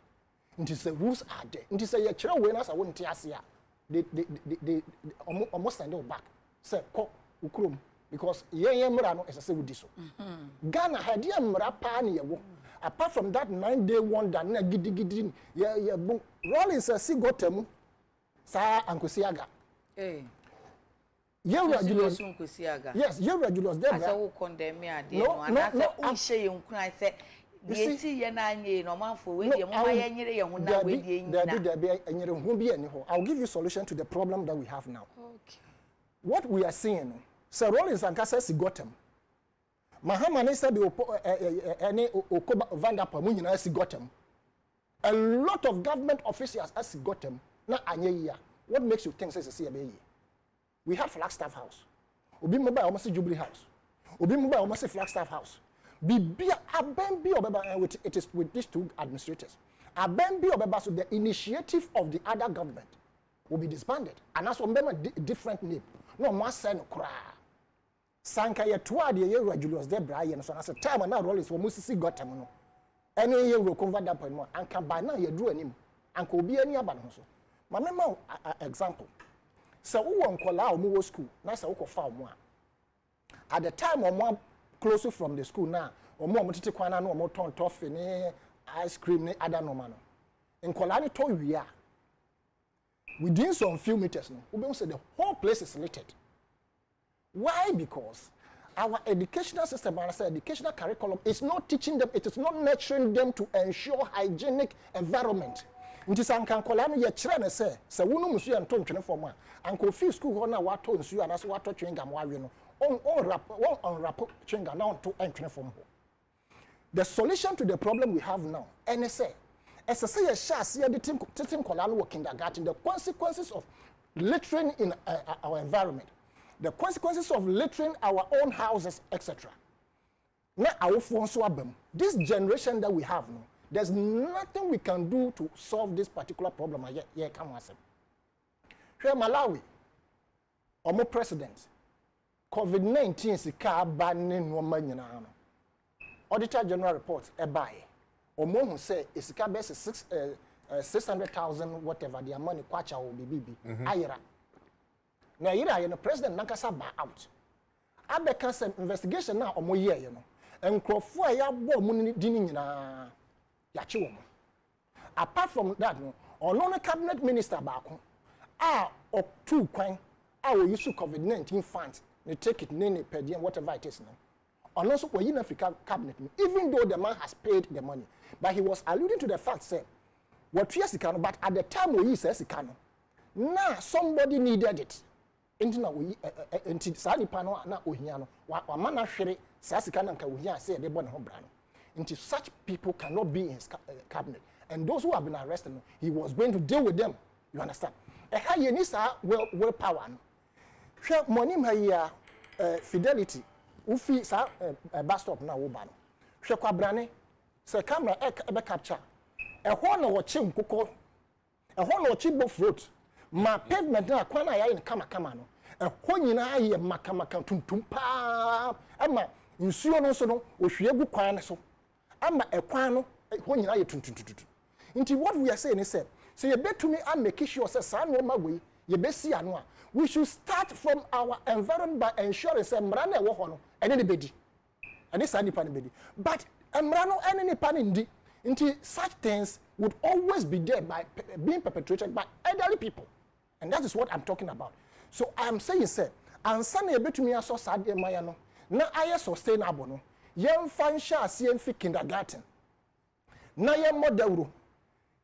It is the rules are there. It is a children winners I wouldn't tell you. They almost stand back. Say, ko ukrum because ye mrano is a say with this. Ghana had ya mrapa ni yawo. Apart from that 9-day wonder na gidi yeah boom Rollins si gotem sa ankosiaga Julius yes Julius there as I condemn me ade no and as I share you can say the see ye na anye no man for we dey mo ma ye nyere ye ho na we dey nyina there be enyere ho bi eni ho. I'll give you solution to the problem that we have now. Okay, what we are seeing Sir Rollins ankasa si gotem Mahama ne said any Okoba Vandapa Munina as got him. A lot of government officials as got him. Na anye. What makes you think says a CBA? We have Flagstaff House. Obi mobile almost Jubilee House. Obi mobile almost Flagstaff House. Be a bambi or it is with these two administrators. A bambi or so the initiative of the other government will be disbanded. And that's one different name. No more send cry. Sanka ye twa de ye Julius de Brian so na say time na Rollins wo musisi gotem no ene ye ro convert that point mo anka by na ye dru anim anka obi ani aba no so ma me ma example so wo nkola o mo school na say wo ko fa mo at the time o mo close from the school na o mo tete kwana na o mo ton toffee ni ice cream ni other normal no nkola ni to wia within some few meters no we be say the whole place is littered. Why? Because our educational system, our educational curriculum is not teaching them, it is not nurturing them to ensure hygienic environment. It is ankan kolano ye chere say wunu musu anto ntwene form a anko fi school ho na wato nsu ana so wato chewingam wawe no on rap chewingam na onto ntwene form ho. The solution to the problem we have now, and say ye sha se the team kolano wo kindergarten, the consequences of littering in our environment. The consequences of littering our own houses, etc. This generation that we have now, there's nothing we can do to solve this particular problem. Here Malawi, Omo president, COVID-19 sika banning no money na. Auditor General reports ebaye. Omo who say isika best 600,000 whatever their money kwacha will be ayira. Na yira the president nankasa ba out. Abeka some investigation na omo ye ye no. Enkrofo a ya bo mu di ni nyina ya che wo. Apart from that no, ono cabinet minister baako of two kwan we use COVID-19 funds, they take it nene per diem whatever it is now. Ono so we in Africa cabinet even though the man has paid the money, but he was alluding to the fact say what yes can but at the time we says he can. Now somebody needed it. Intina we enti sani pano na ohia no wa mana hwere sasika na nka ohia say de bo ne ho bra no. Inti such people cannot be in his cabinet, and those who have been arrested he was going to deal with them, you understand. How you need will power no hwe money ma ya Fidelity ufi sa bus stop na wo ba no hwe kwabrane se camera e capture ho na wo chi nkoko ho na wo chi bof road ma pavement na kwana ya in kama no ho nyina ye makamaka tuntum pa ama nsuo no so no ohwie gu kwan so ama ekwan no ho nyina ye tuntum. Nti what we are saying is say you betumi and make sure say sa no ma we ye besi ano a we should start from our environment by ensuring say mra na wo ho no ene ne bedi ene sa nipa ne bedi but mra no ene nipa ne ndi nti such things would always be there by being perpetrated by elderly people, and that is what I'm talking about. So I am saying say ansa na ye betumi aso sa de maya no na aye sustainable no yem fan sha se yem fi kindergarten na ye model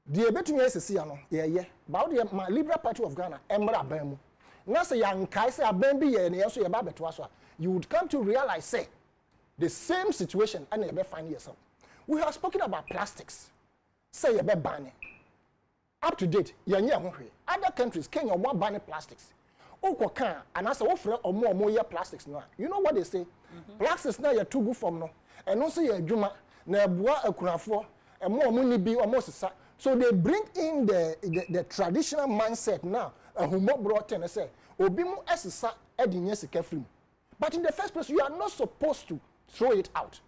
the betumi asesi ano ye about the Liberal Party of Ghana emra ban mu na say yankai say aban bi ye ne so ye ba beto aso you would come to realize say the same situation and you be find yourself. We have spoken about plastics. Say you be ban up to date yenye ho hwe other countries Kenya omo ban plastics oko kan anasa wo frɛ omo ye plastics no you know what they say plastics na ye too good from no eno so ye adwuma na ebua akunafo omo ni bi omo sesa so they bring in the traditional mindset now humo brought in say obi mu esesa edinye sika film but in the first place you are not supposed to throw it out.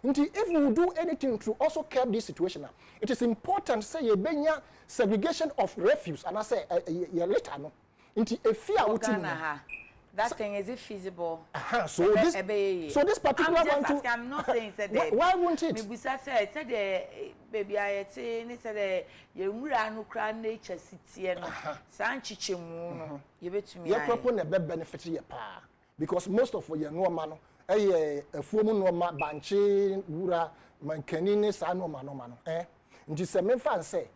If we do anything to also curb this situation now, it is important to say you benya segregation of refuse and I say you later no. If you are that thing is it feasible? So this particular one too. I'm not saying that. Why won't it? Maybe said baby I said you muranu kran nature city no. Sanchichemu no. You bet me. You propose a benefit here pa because most of your normal no. Afuomu noma banche wura mankanini sa noma no nti se me fan say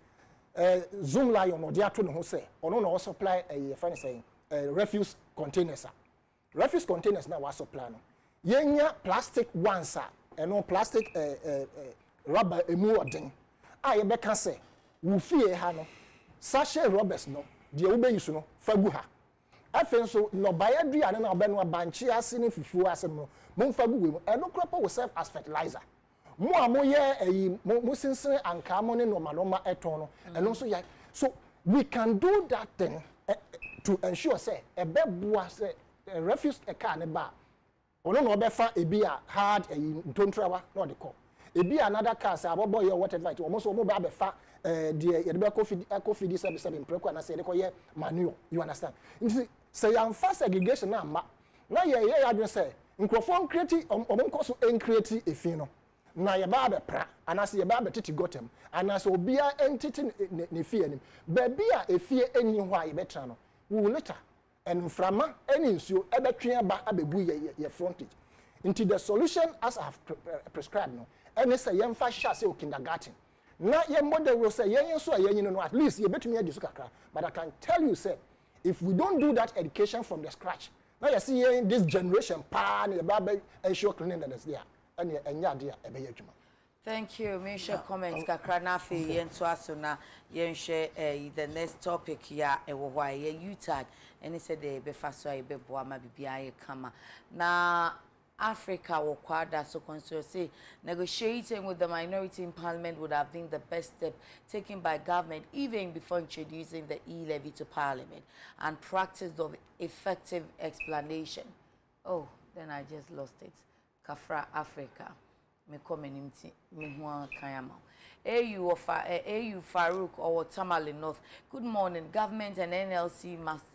zoom lion no de ato ne ho say ono na supply fan say refuse containers na wa supply no yenya plastic ones no plastic rubber emu odin ye be ka say wo fie ha no sachet rubbers no de wo be use no fagu ha afen so no baya duane na obenu abanchi ase ne fufu asem no momfa gugu mu eno crop will serve as fertilizer mo amoye mo sinsin anka mo ne normal eton no eno so ya so we can do that thing to ensure say ebeboa say refuse e car ne ba ono no obefa ebi a hard ntontrawa na de call ebi another car say abobo ye whatever it almost omo ba befa de ye be coffee this seven preko na say de koye manure you understand say am fast segregation na ma na ye adwen say nkrofo create omon so create efin no na ye ba be pra anase ye ba be titi gotem anase obia entity ne fie anim ba bia efie enyi ho a ye betra no we later and frama any nsuo e betwe ba abebu ye frontage into the solution as I have prescribed no and say ye mfa sha say kindergarten na ye model will say ye so ye no at least ye betumi adi so kakra but I can tell you say if we don't do that education from the scratch now you see this generation pan the baby ensure cleanliness there and enya dia e be yadwuma. Thank you. Me share comments kakra na fe yento aso na yen share the next topic here e wo hwa ye utag and he said be fa so e be boa ma bibia ye kama na Africa or Quada so constituency negotiating with the minority in parliament would have been the best step taken by government even before introducing the e-levy to parliament and practice of effective explanation. Oh, then I just lost it. Kafra Africa. Me community me huan kayama. AU Farouk or Tamale North. Good morning. Government and NLC must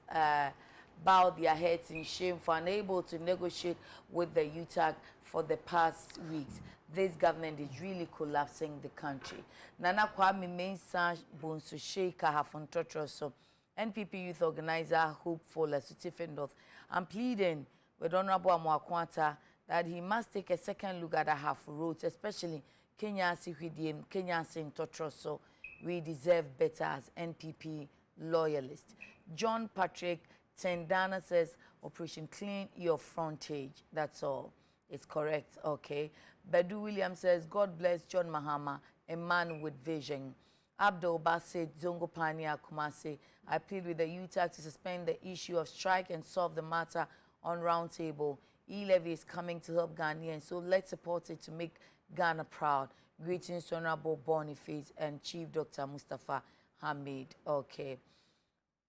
bow their heads in shame for unable to negotiate with the UTAG for the past weeks. This government is really collapsing the country. Nana Kwame Mensah Bonsu Sheikha Hafontotroso, NPP youth organizer, hopeful Lesotho North. I'm pleading with Honorable Amwakwanta that he must take a second look at the half roads, especially Kenya Sikwidiem, Kenya Sintotroso. We deserve better as NPP loyalists. John Patrick Tendana says, Operation Clean Your Frontage. That's all. It's correct. Okay. Bedu Williams says, God bless John Mahama, a man with vision. Abdul Bassett Zongo Pania Kumase, I plead with the UTAG to suspend the issue of strike and solve the matter on roundtable. E-levy is coming to help Ghanaians, so let's support it to make Ghana proud. Greetings to Honorable Boniface and Chief Dr. Mustafa Hamid. Okay.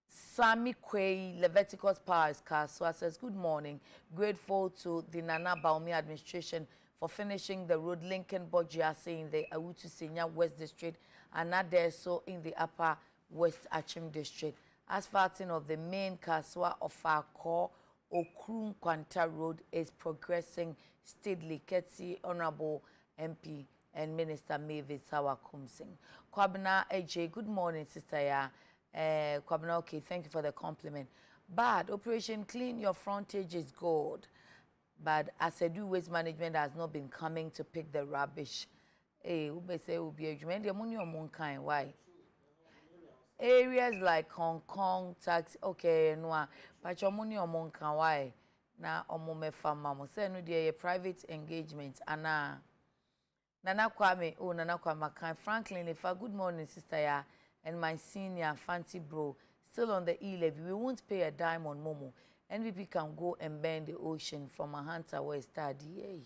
Sami Kwei, Leviticus Powers Kaswa says, good morning. Grateful to the Nana Baumi administration for finishing the road linking Bojiase in the Awutu Senior West District and Adeso in the Upper West Achim District. Asphalting of the main Kaswa of our core Okrum Kwanta Road is progressing steadily. Ketsi Honorable MP and Minister Mavis Sawa Kumsing. Kwabena AJ, good morning, Sister Ya. Kwabena, okay, thank you for the compliment. But Operation Clean Your Frontage is good. But as I do, waste management has not been coming to pick the rubbish. Hey, ube say ubi ejumende money or monkain, why? Areas like Hong Kong, tax, okay, no, but your money or monkain, why? Na omume famamo. Say no dear private engagement. Ana Nana Kwame, oh Nana Kwame, Franklin, if a good morning, sister ya. and my senior Fancy Bro still on the E-levy. We won't pay a dime on Momo. NPP can go and burn the ocean from a hunter where study.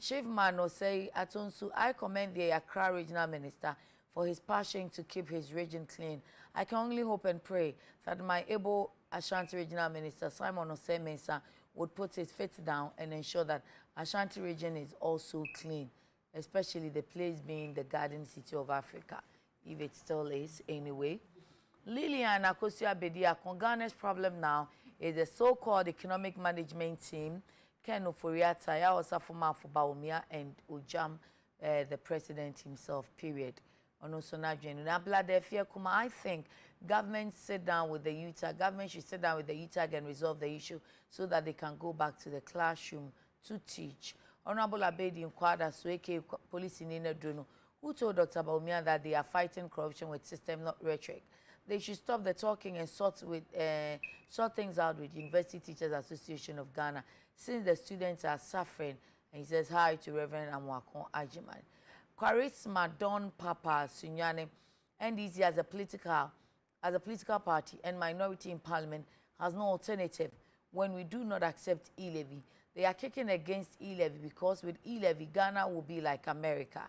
Chief Mano say, Atonsu, I commend the Accra Regional Minister for his passion to keep his region clean. I can only hope and pray that my able Ashanti Regional Minister, Simon Osemensa, would put his feet down and ensure that Ashanti region is also clean, especially the place being the Garden City of Africa, if it still is anyway. Lillian Akosia Bedia, Ghana's problem now is the so-called economic management team, Ken Oforiata, Osafoma Baumia, and Ujam, the president himself, period. I think government sit down with the UTAG, government should sit down with the UTAG and resolve the issue so that they can go back to the classroom to teach. Honorable Abedi Nkwada Sueke, police in Inedruno, who told Dr. Baumia that they are fighting corruption with system, not rhetoric. They should stop the talking and sort things out with University Teachers Association of Ghana, since the students are suffering. And he says hi to Reverend Amwakon Ajiman. Charisma Don Papa Sunyane, NDC as a political party and minority in parliament has no alternative when we do not accept e-levy. They are kicking against e-levy because with e-levy, Ghana will be like America,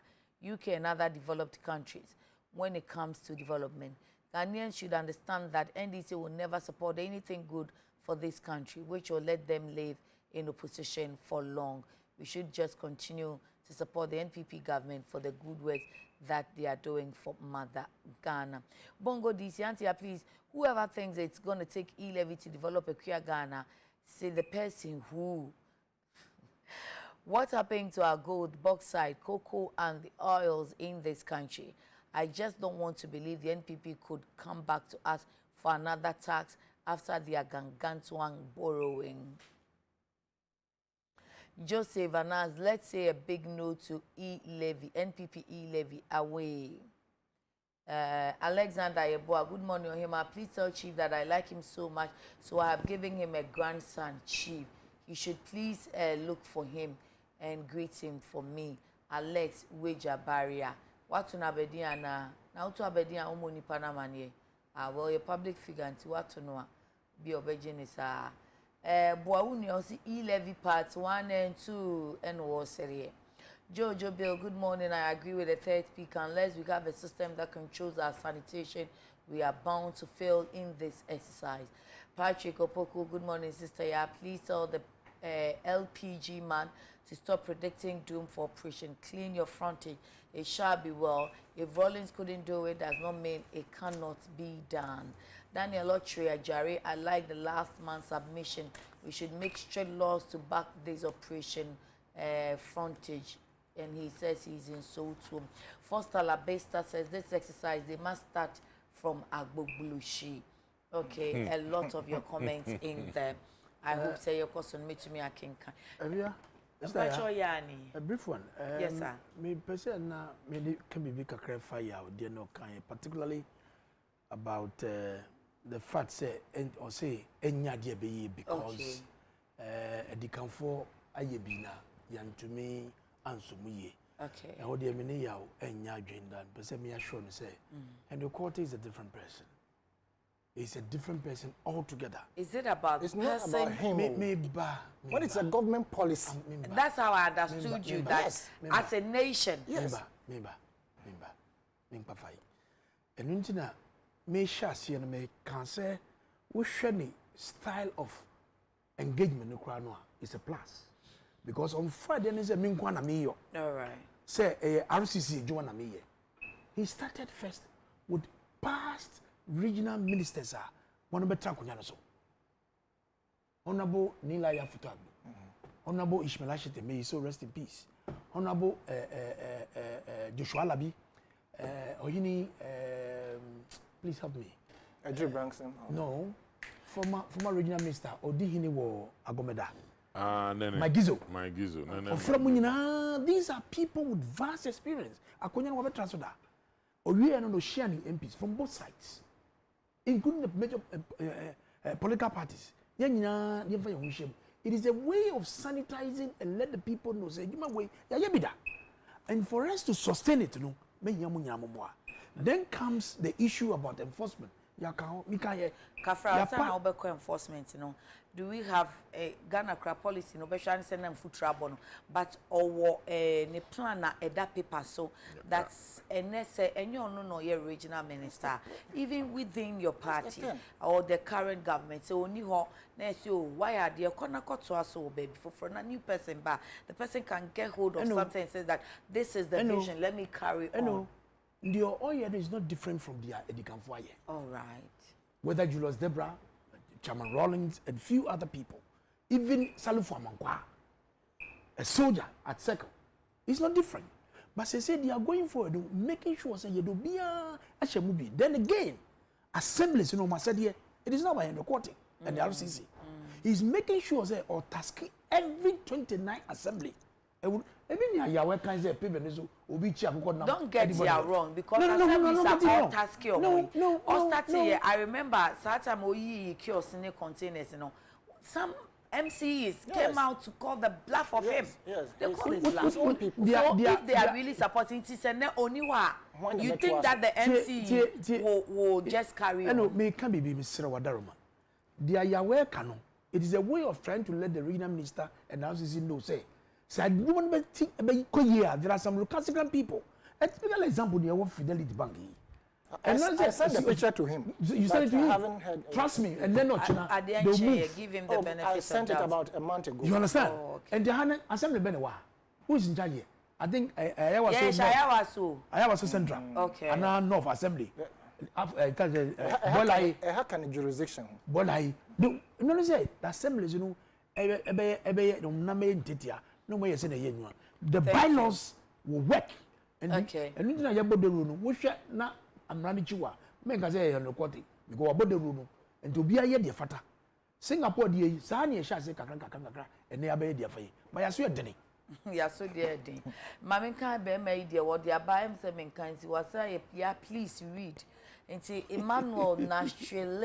UK and other developed countries when it comes to development. Ghanaians should understand that NDC will never support anything good for this country, which will let them live in opposition for long. We should just continue to support the NPP government for the good work that they are doing for Mother Ghana. Bongo DC, Antia, please, whoever thinks it's going to take e-levy to develop a queer Ghana, say the person who. What happened to our gold, bauxite, cocoa, and the oils in this country? I just don't want to believe the NPP could come back to us for another tax after their gargantuan borrowing. Joseph Anaz, let's say a big no to e-levy, NPP e-levy away. Alexander Yeboah, good morning, Ohima. Please tell Chief that I like him so much, so I have given him a grandson, Chief. You should please look for him and greet him for me. Alex Weja Barrier. What on Abedian now to Abedian Omoni Panamanie? Well, your public figure and what to know be obedient is Boauni also e-levy parts 1 and 2 and was Jojo Bill, good morning. I agree with the third speaker. Unless we have a system that controls our sanitation, we are bound to fail in this exercise. Patrick Opoko, good morning, sister. Yeah, please tell the LPG man to stop predicting doom for operation. Clean your frontage. It shall be well. If Rollins couldn't do it, does not mean it cannot be done. Daniel Lottery Ajari, I like the last man's submission. We should make straight laws to back this operation frontage. And he says he's in Soto. Foster Labesta says this exercise, they must start from Agboglushi. Okay, a lot of your comments in there. I hope say your question me to me I can. A brief one. Yes, sir. Me person na me can be kakra fire there no kind, particularly about the fact say or say enya dia be because edikanfo ayebina yantumi ansumuye. Okay. And what they mean yaw enya adwendan, but say me assure say and the court is a different person. It's a different person altogether. Is it about It's person? not about him. When it's a government policy. That's how I understood you. That yes. as a nation. Yes. Member. Fine. And untina me shasi and me can say we shani style of engagement no is a plus. Because on Friday is a minkwana me yo. All right. Say RCC Joanna me. He started first with past regional ministers are one of the Trankunyano. Honorable Nila Yafutabu, Honorable Ishmael Ashite, may he so rest in peace. Honorable Joshua Labi, Ohini, please help me. Edry Branson. No, former regional minister, Odihini wo Agomeda. My Gizo. Nene. These are people with vast experience. Akonyan wabe transfer. Oye no sharing MPs from both sides, including the major political parties. It is a way of sanitizing and let the people know say, way, and for us to sustain it, Then comes the issue about enforcement. Kafra, Kafra, enforcement, you know. Do we have a Ghana crap policy? No, but send them food trouble. But or a plan that paper so that's and you no your regional minister, even within your party or the current government. So only why are they corner cut to us baby for a new person, but the person can get hold of something and says that this is the vision. Let me carry on. The Oye is not different from the Adekye. All right. Whether Julius Debra, Chairman Rawlings, and few other people, even Salufu Amankwa, a soldier at Second, it's not different. But they say they are going forward, making sure that you do be a shamubi. Then again, assemblies, said here, it is not by the court and the RCC. He's making sure that or task every 29 assembly. Don't get you wrong because assemblies are all tasky. I remember that time we kiosks in the containers, some MCs came out to call the bluff of him. Yes. They call it bluff. So if they are really supporting this and then only you think that the MC will just carry on? No, me can be Mr. Wadaruma. They are aware canon. It is a way of trying to let the regional minister and RCC know say. So there are some recalcitrant people. A typical example, you have Fidelity Bank. And I sent the picture to him. You sent it to him? I haven't heard. Trust me, and then not Adekye give him the benefit. I sent it about a month ago. You understand? Oh, okay. And the Assembly Benewa, who is in charge here? I think I was so central. Okay. And now North Assembly. A kind jurisdiction. Bolai. No, say the assemblies, the bylaws will work. And okay. And you know, you bought the room. We shall not. I'm running chua. Make us say on the quality. We go about the room and to be a year dear fata. Singapore, dear, Sani, Shasi, Kakaka, and they are very dear for you. But I swear, Denny. Yeah, so dear, dear. Mamma can't be made dear what they are buying some kinds. Was I, yeah, please read. And see Emmanuel Nashville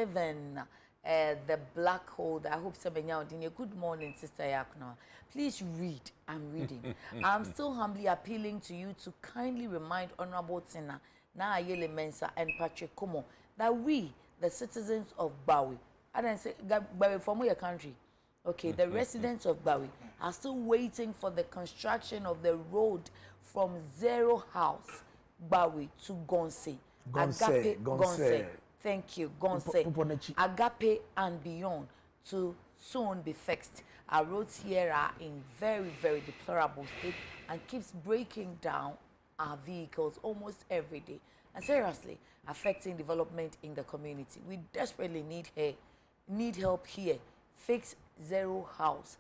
the black hole. I hope somebody out in a good morning, Sister Yakna. Please read. I'm reading. I'm still humbly appealing to you to kindly remind Honorable Tina, Naayele Mensah, and Patrick Kumo that we, the citizens of Bawi, I don't say Bawi from your country. Okay, the residents of Bawi are still waiting for the construction of the road from Zero House, Bawi to Gonse. Gonse. Thank you, Gonse. Agape and beyond to soon be fixed. Our roads here are in very, very deplorable state and keeps breaking down our vehicles almost every day. And seriously, affecting development in the community. We desperately need help here. Fix Zero House,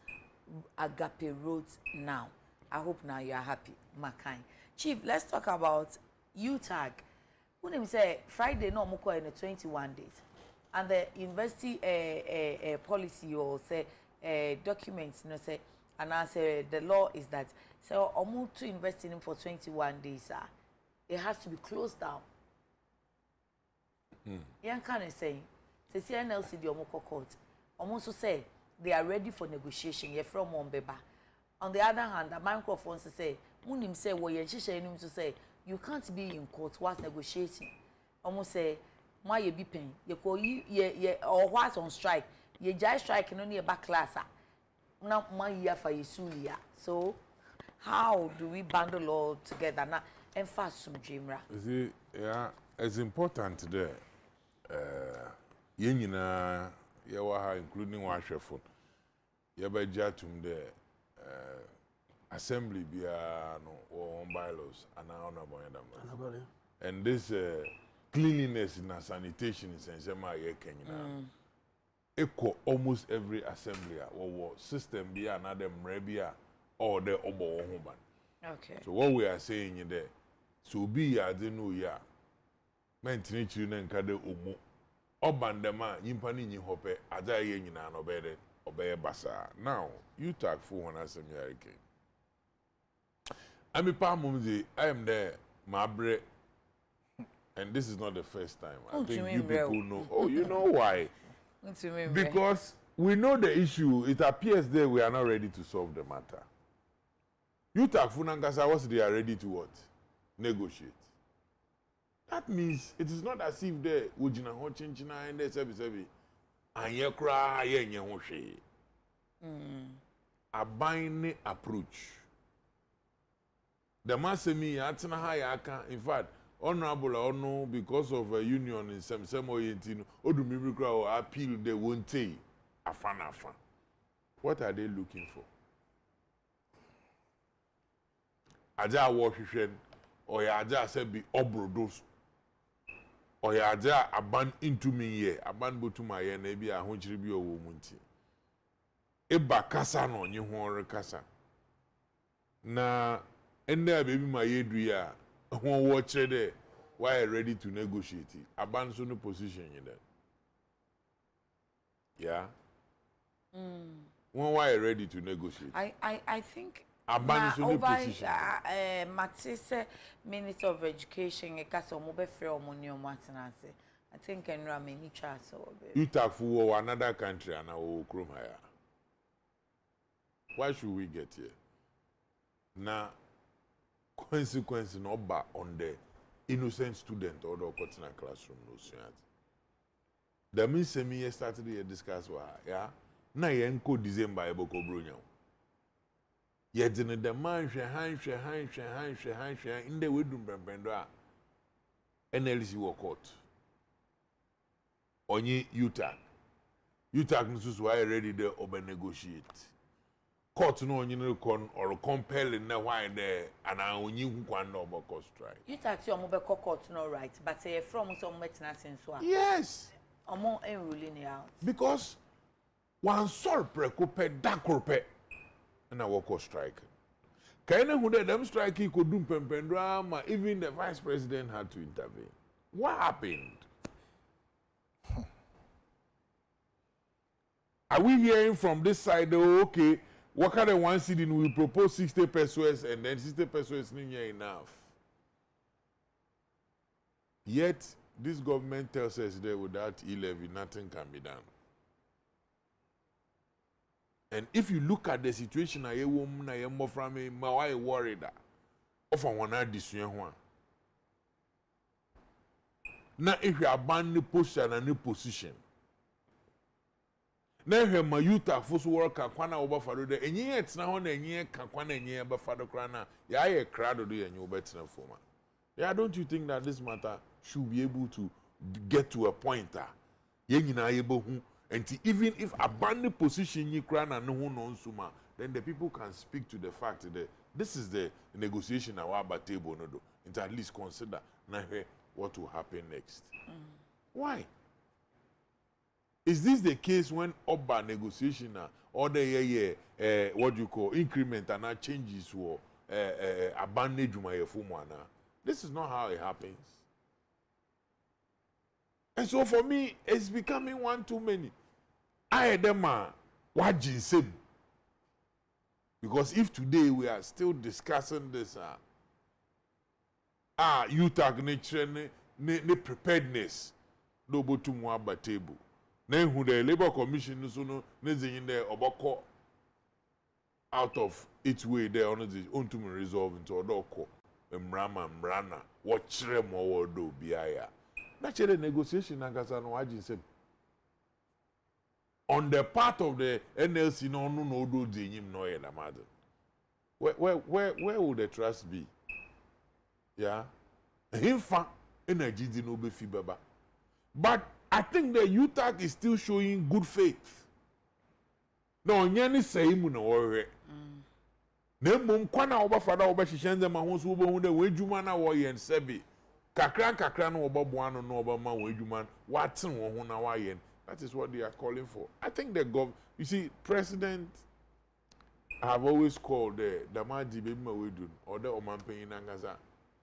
Agape roads now. I hope now you are happy, Makai. Chief, let's talk about UTAG. When him say Friday no more in 21 days, and the university policy or say documents, say, and I say the law is that so almost to invest in him for 21 days, it has to be closed down. Yan kind of saying, say NLC the Omoko court, almost to say they are ready for negotiation. You're from Mombeba. On the other hand, the microphone say, Munim say, well, you're to say. You can't be in court whilst negotiating. Almost say, why you be paying? You call you or what's on strike? You just striking only a back class. Now, 1 year for you, so how do we bundle all together now and fast some dreamer? See, yeah, it's important there. Yenina, Yawaha, including Washington, Yabajatum there. Assembly be no bylaws and honorable. And this cleanliness and sanitation is in Kenya. Echo almost every assembly or system be another mrebia or the obo human. Okay. So what we are saying in there, so be ya de no ya. Mentini children kade omo. Obandema yimpani nyi hope aja ye nyina no bede obeye basa. Now, you talk for one assembly again. I am there, Mabre, and this is not the first time. I think you people know. Oh, you know why? Because we know the issue. It appears that we are not ready to solve the matter. You talk Funangasa, what they are ready to what? Negotiate. That means it is not as if there wojina ho chinchina and there sebi anye kra ye nye ho hwe. Aban approach. The masemi atena ha ya aka, in fact, honorable or no, because of a union in some oyentino, odumibri kra or appeal they won't say afan. What are they looking for? Aja washushen or ya aja say be obrodos or ya aja aban into me ye aban botuma ye na bi ahonchiri bi owo munti eba kasa no nye ho kasa na ende baby ma yedu ya ho wo kire de why ready to negotiate aban so no position ye then yeah why ready to negotiate I think aban so no over position Matisse Minister of Education e kasa omo be frɛ omo ni omo atenase. I think Nsroma many chance so you talk for another country and our chrome higher. Why should we get here? Now, consequence no ba on the innocent student or the continental classroom no student. That means semi started to discuss why, yeah. Na yenko December eboko bronya. Yet in the man she in the wedum bembendo a NLC work out. Onye UTAC nso why ready there over negotiate. Court no onye con or compelling na why there and onye hu kwan no about strike. You tax your mobile court no right, but say from some metina sense. Yes. Omo enrolling it out. Because one sol prekope dakope na work strike. Kaina hu them strike could do pempendra even the vice president had to intervene. What happened? Are we hearing from this side, oh, okay, what kind of one city we propose 60 pesos and then 60 pesos is not enough? Yet, this government tells us that without e-levy, nothing can be done. And if you look at the situation, I woman, I am more from me, my worried that. Often one had this one. Now, if you abandon the position and the position, na hema yuta fosu worka kwana obafado de enye etina ho na enye ka kwana enye obafado kra na ya ye krado do enye obetina foma. Yeah, don't you think that this matter should be able to get to a point that ye nyina yebo hu enti even if abandon position yi kra na no ho no nsuma then the people can speak to the fact that this is the negotiation our table no do and at least consider na what will happen next. Why? Is this the case when Oba negotiation or the what you call increment and changes or abandon This is not how it happens. And so for me, it's becoming one too many. I them watching same. Because if today we are still discussing this UTAG nature ne preparedness no go to more table. Then who the Labour Commission so no in there obako out of its way there on the own to resolve into odoko mrana what chere mo do biaya. Naturally negotiation agasa no agin say on the part of the NLC no do the him no yet madam. Where would the trust be? Yeah. Himfa energy di no be fi baba. But I think the UTAC is still showing good faith. No, nyani say mu na worry. Na mum kwana obafada obahihyenze ma ho so obohu de wejuma na wo ye nsebi. Kakra no obaboa no no obama wejuma waten wo ho na wa ye. That is what they are calling for. I think the you see, president have always called the Damaji baby ma wedun or the omanpen nangaza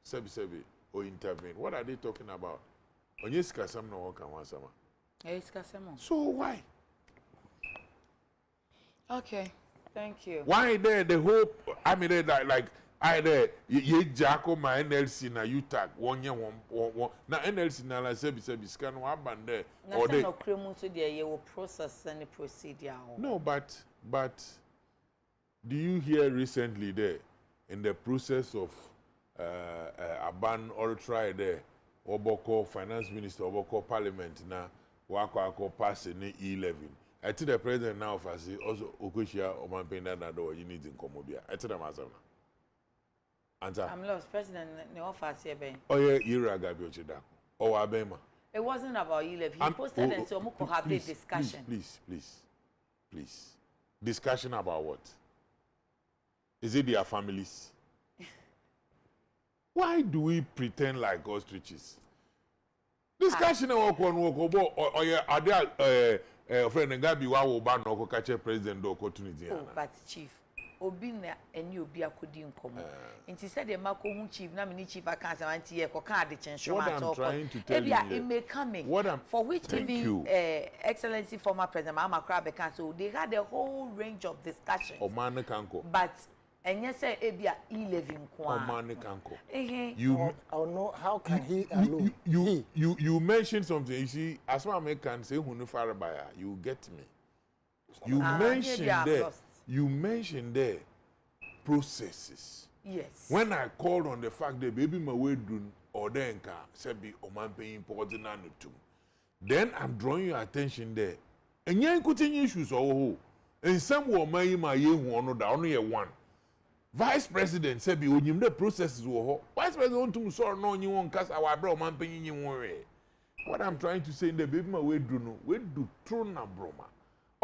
sebi or intervene. What are they talking about? So why? Okay, thank you. Why there the hope? I mean, like I there ye Jacko my NLC na UTAC 1 year 1 na NLC na la sebi scan wa bande or they no cremu to there you will process any procedure. No, but do you hear recently there in the process of a ban or try there? oboko finance minister oboko parliament na wako pass ni E11 I think the president now of us also okoshia omanpenda na do you need nkomo bia I think am asem na anta I'm lost president ne office here ben oye yira gabi ochida o wa bema. It wasn't about E11. He posted and so we could have this discussion. Please. Discussion about what? Is it their families? Why do we pretend like ostriches? Discussion about or yeah, are there friend Gabi wa wo ba no ko catch president do opportunity. Oh, but chief obi na eni obi akodi nkomo nti said the mako hu chief na me chief aka asanti ye ko ka de Nsroma talk it may coming for which even excellency former president Amakra Beka so they had a whole range of discussions but enye say ebia 11 kwa Omane kanko you know how can he alone you mentioned something you see as one American say hunu farabaya you get me you mentioned there processes. Yes. When I called on the fact that baby my way dun or then can say be oman paying important too. Then I'm drawing your attention there. And you ain't cutting issues oh. And some woman my ye one da only one. Vice President said be when the processes were Vice President to so no you won't cast our bro man paying you one. What I'm trying to say in the baby my way do no we do true na broma.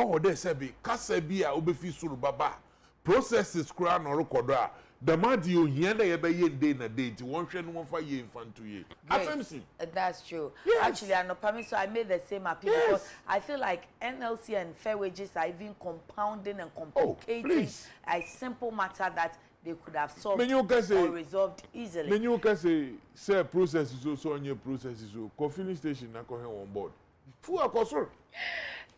Oh, they say be kasebi a obefi suru baba processes kura no recorder the madi o hia na ye be ye day na day ti won hwe no won fa ye infantu ye afmc that's true. Yes. Actually I know so I made the same appeal because I feel like NLC and fair wages are even compounding and complicating a simple matter that they could have solved or resolved easily. When you can say processes so on your processes so coffee station na ko on board fu akosoro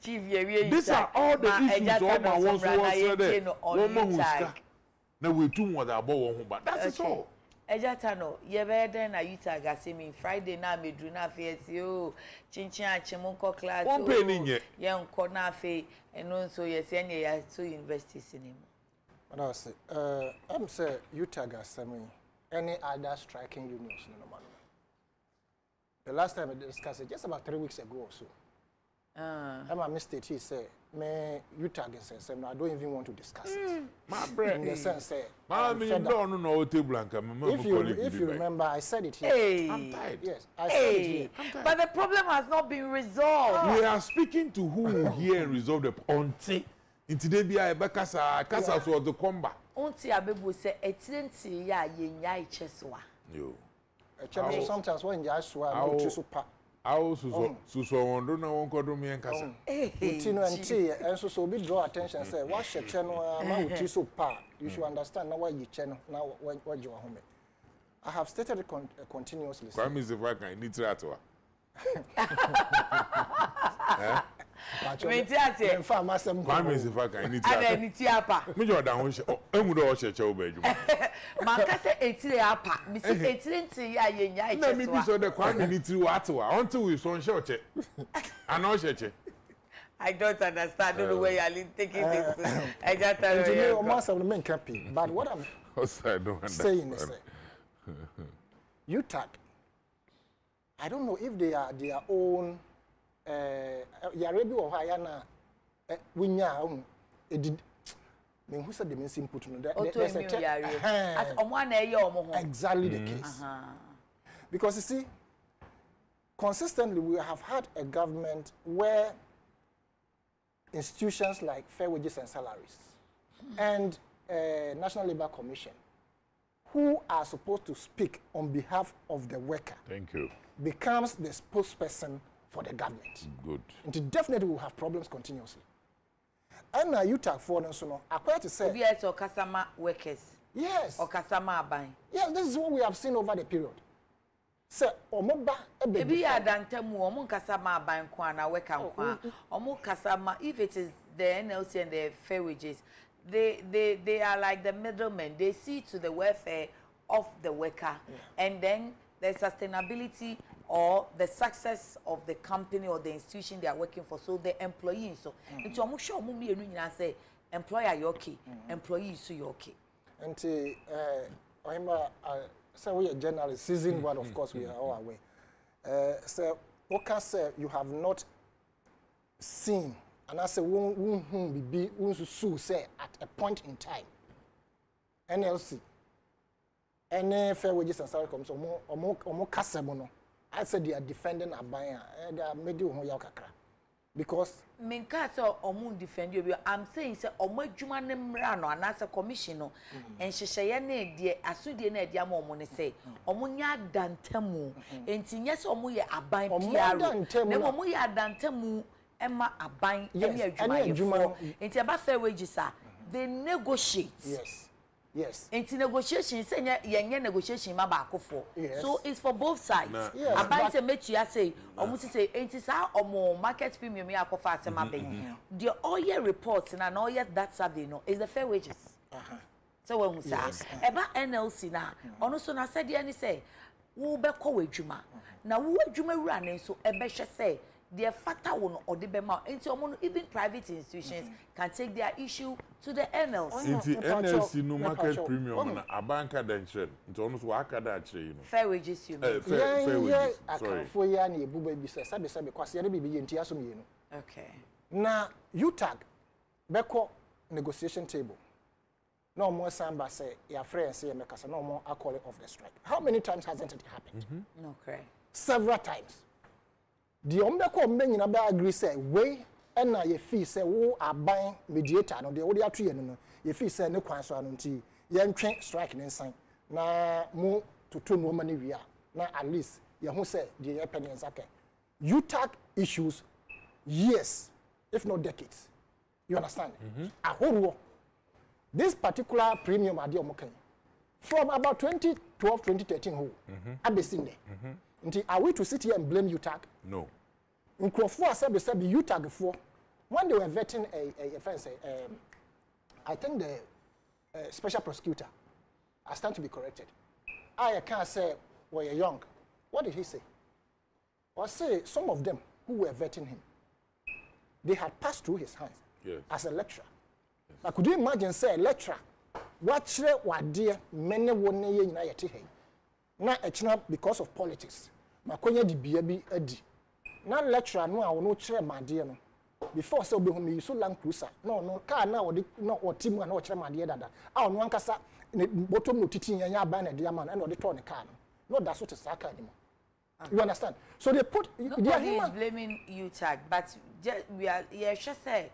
Chief, these are all the issues all my ones was there. Now we too much about one, but that's all. Ejatano, ye better na you tag as me Friday na me do na face you chinchin achimunko class. One penny yet. Young corner fe and also yes, any so university cinema. What I say, I'm say you tag as me any other striking unions no man. The last time I discussed it just about 3 weeks ago or so. I'm a mistake. He said, "Me, you target says, I don't even want to discuss it." My brain, in the sense, say, no table if you remember, I said it here. Hey. I'm tired. Yes, I said it here. But the problem has not been resolved. We are speaking to who will hear and resolve the until in today be a kasa so the combat. Unti abebu say etinti ya yenya icheswa. Yo. Sometimes when you ask why I'm too super. How so wonder na won kodo me nkasa. Utino and and so be draw attention say what channel ma uti so pa you should understand now why you channel now what you home. I have stated it continuously. Kwame is if I can need to atwa. Kwame is if I can need to atwa. Ada niti apa. Me Jordan ho she emu do ho cheche wo ba adwuma. Manka say etire apa. Me say etire nti ya yenya icheswa. Na me bi so the Kwame niti wo atwa until we so nche oche. Ana o cheche. I don't understand. I don't know where you are taking this. I just tell you. You must have the main campaign. But what I'm saying is UTAC, I don't know if they are their own Yarabi or Hayana Winya did who said the missing put on exactly the case. Because you see, consistently we have had a government where institutions like Fair Wages and Salaries and National Labour Commission, who are supposed to speak on behalf of the worker, thank you, becomes the spokesperson for the government. Good. And definitely will have problems continuously. And now you talk for them, so no, I quite to say. Yes, or customer workers. Yes. Or customer buying. Yes, this is what we have seen over the period. Sir, omoba ebi ya dantemu omo customer buying kwa na worker kwa. Omo customer, if it is the NLC and the Fair Wages, they are like the middlemen. They see to the welfare of the worker, and then the sustainability or the success of the company or the institution they are working for. So the employees, so into omo show omo mienu nyina say employer you okay, employee so you okay. And so we are journalists, season one, of course, we are all aware. Say, okay, say you have not seen, and I say, won't be say at a point in time. NLC, any fair wages and salary comes or more casamono. I said they are defending a buyer, they are made you yakakra. Because Minka so omu defend you. I'm saying say omo adwuma ne mra no anasa commission no enhyehyeye na edie asudie na edie ma omo ne say omo nya adantamu enti nya se omo ye aban PR na omo ye adantamu ema aban ene adwuma ye enti aba fair wages they negotiate. Yes. Enti negotiation say yenye negotiation ma ba akofo. So it's for both sides. Aban say metua say omo say enti sa omo market premium ya akofa asema ben. The oil report na oil that survey no is the fair wages. So when say eba NLC na ono so na said any say wo be ko wadwuma na wo wadwuma wura ne so ebe hwe say the factor will or the bema into even private institutions can take their issue to the NLC. Into NLC no market premium na abanka denchen. Into almost wakada actually, you know. Fair wages you mean. Fair wages. Sorry. For ya ni ebuba bi se sabe because ya bibi ye ntia so me no. Okay. Na UTAG beko negotiation table. No more samba say your friends say make us no more call it off the strike. How many times hasn't it happened? Okay. Several times. The ombeko nyina ba agree say we na ye fee say wo aban mediator no de wo de ato ye no ye fee say ne kwan so ano nti ye ntwe strike ne nsan na mu toto no ma ne wi a na at least ye ho say the ye pen nsake UTAG issues years if not decades, you understand? Ahoro this particular premium ade omokan from about 2012 2013 ho abesinde nti are we to sit here and blame UTAG? No. Nkrofo asabe UTAG for when they were vetting a offense, I think the special prosecutor, I stand to be corrected. I can't say well you're young. What did he say? Or say some of them who were vetting him, they had passed through his hands as a lecturer. Now could you imagine say a lecturer watch what dear many one year in Ayati? Now it's not because of politics. Makonya di biabi edi. Now lecturer no I will not share my dear no. Before so be home so Land Cruiser. No car now or team and no share my dear dada. I on one kasa bottom no teaching and ya ban a dear man and or the turn the car. No that's what it's anymore. You understand? So they put nobody is blaming UTAG, but we are just say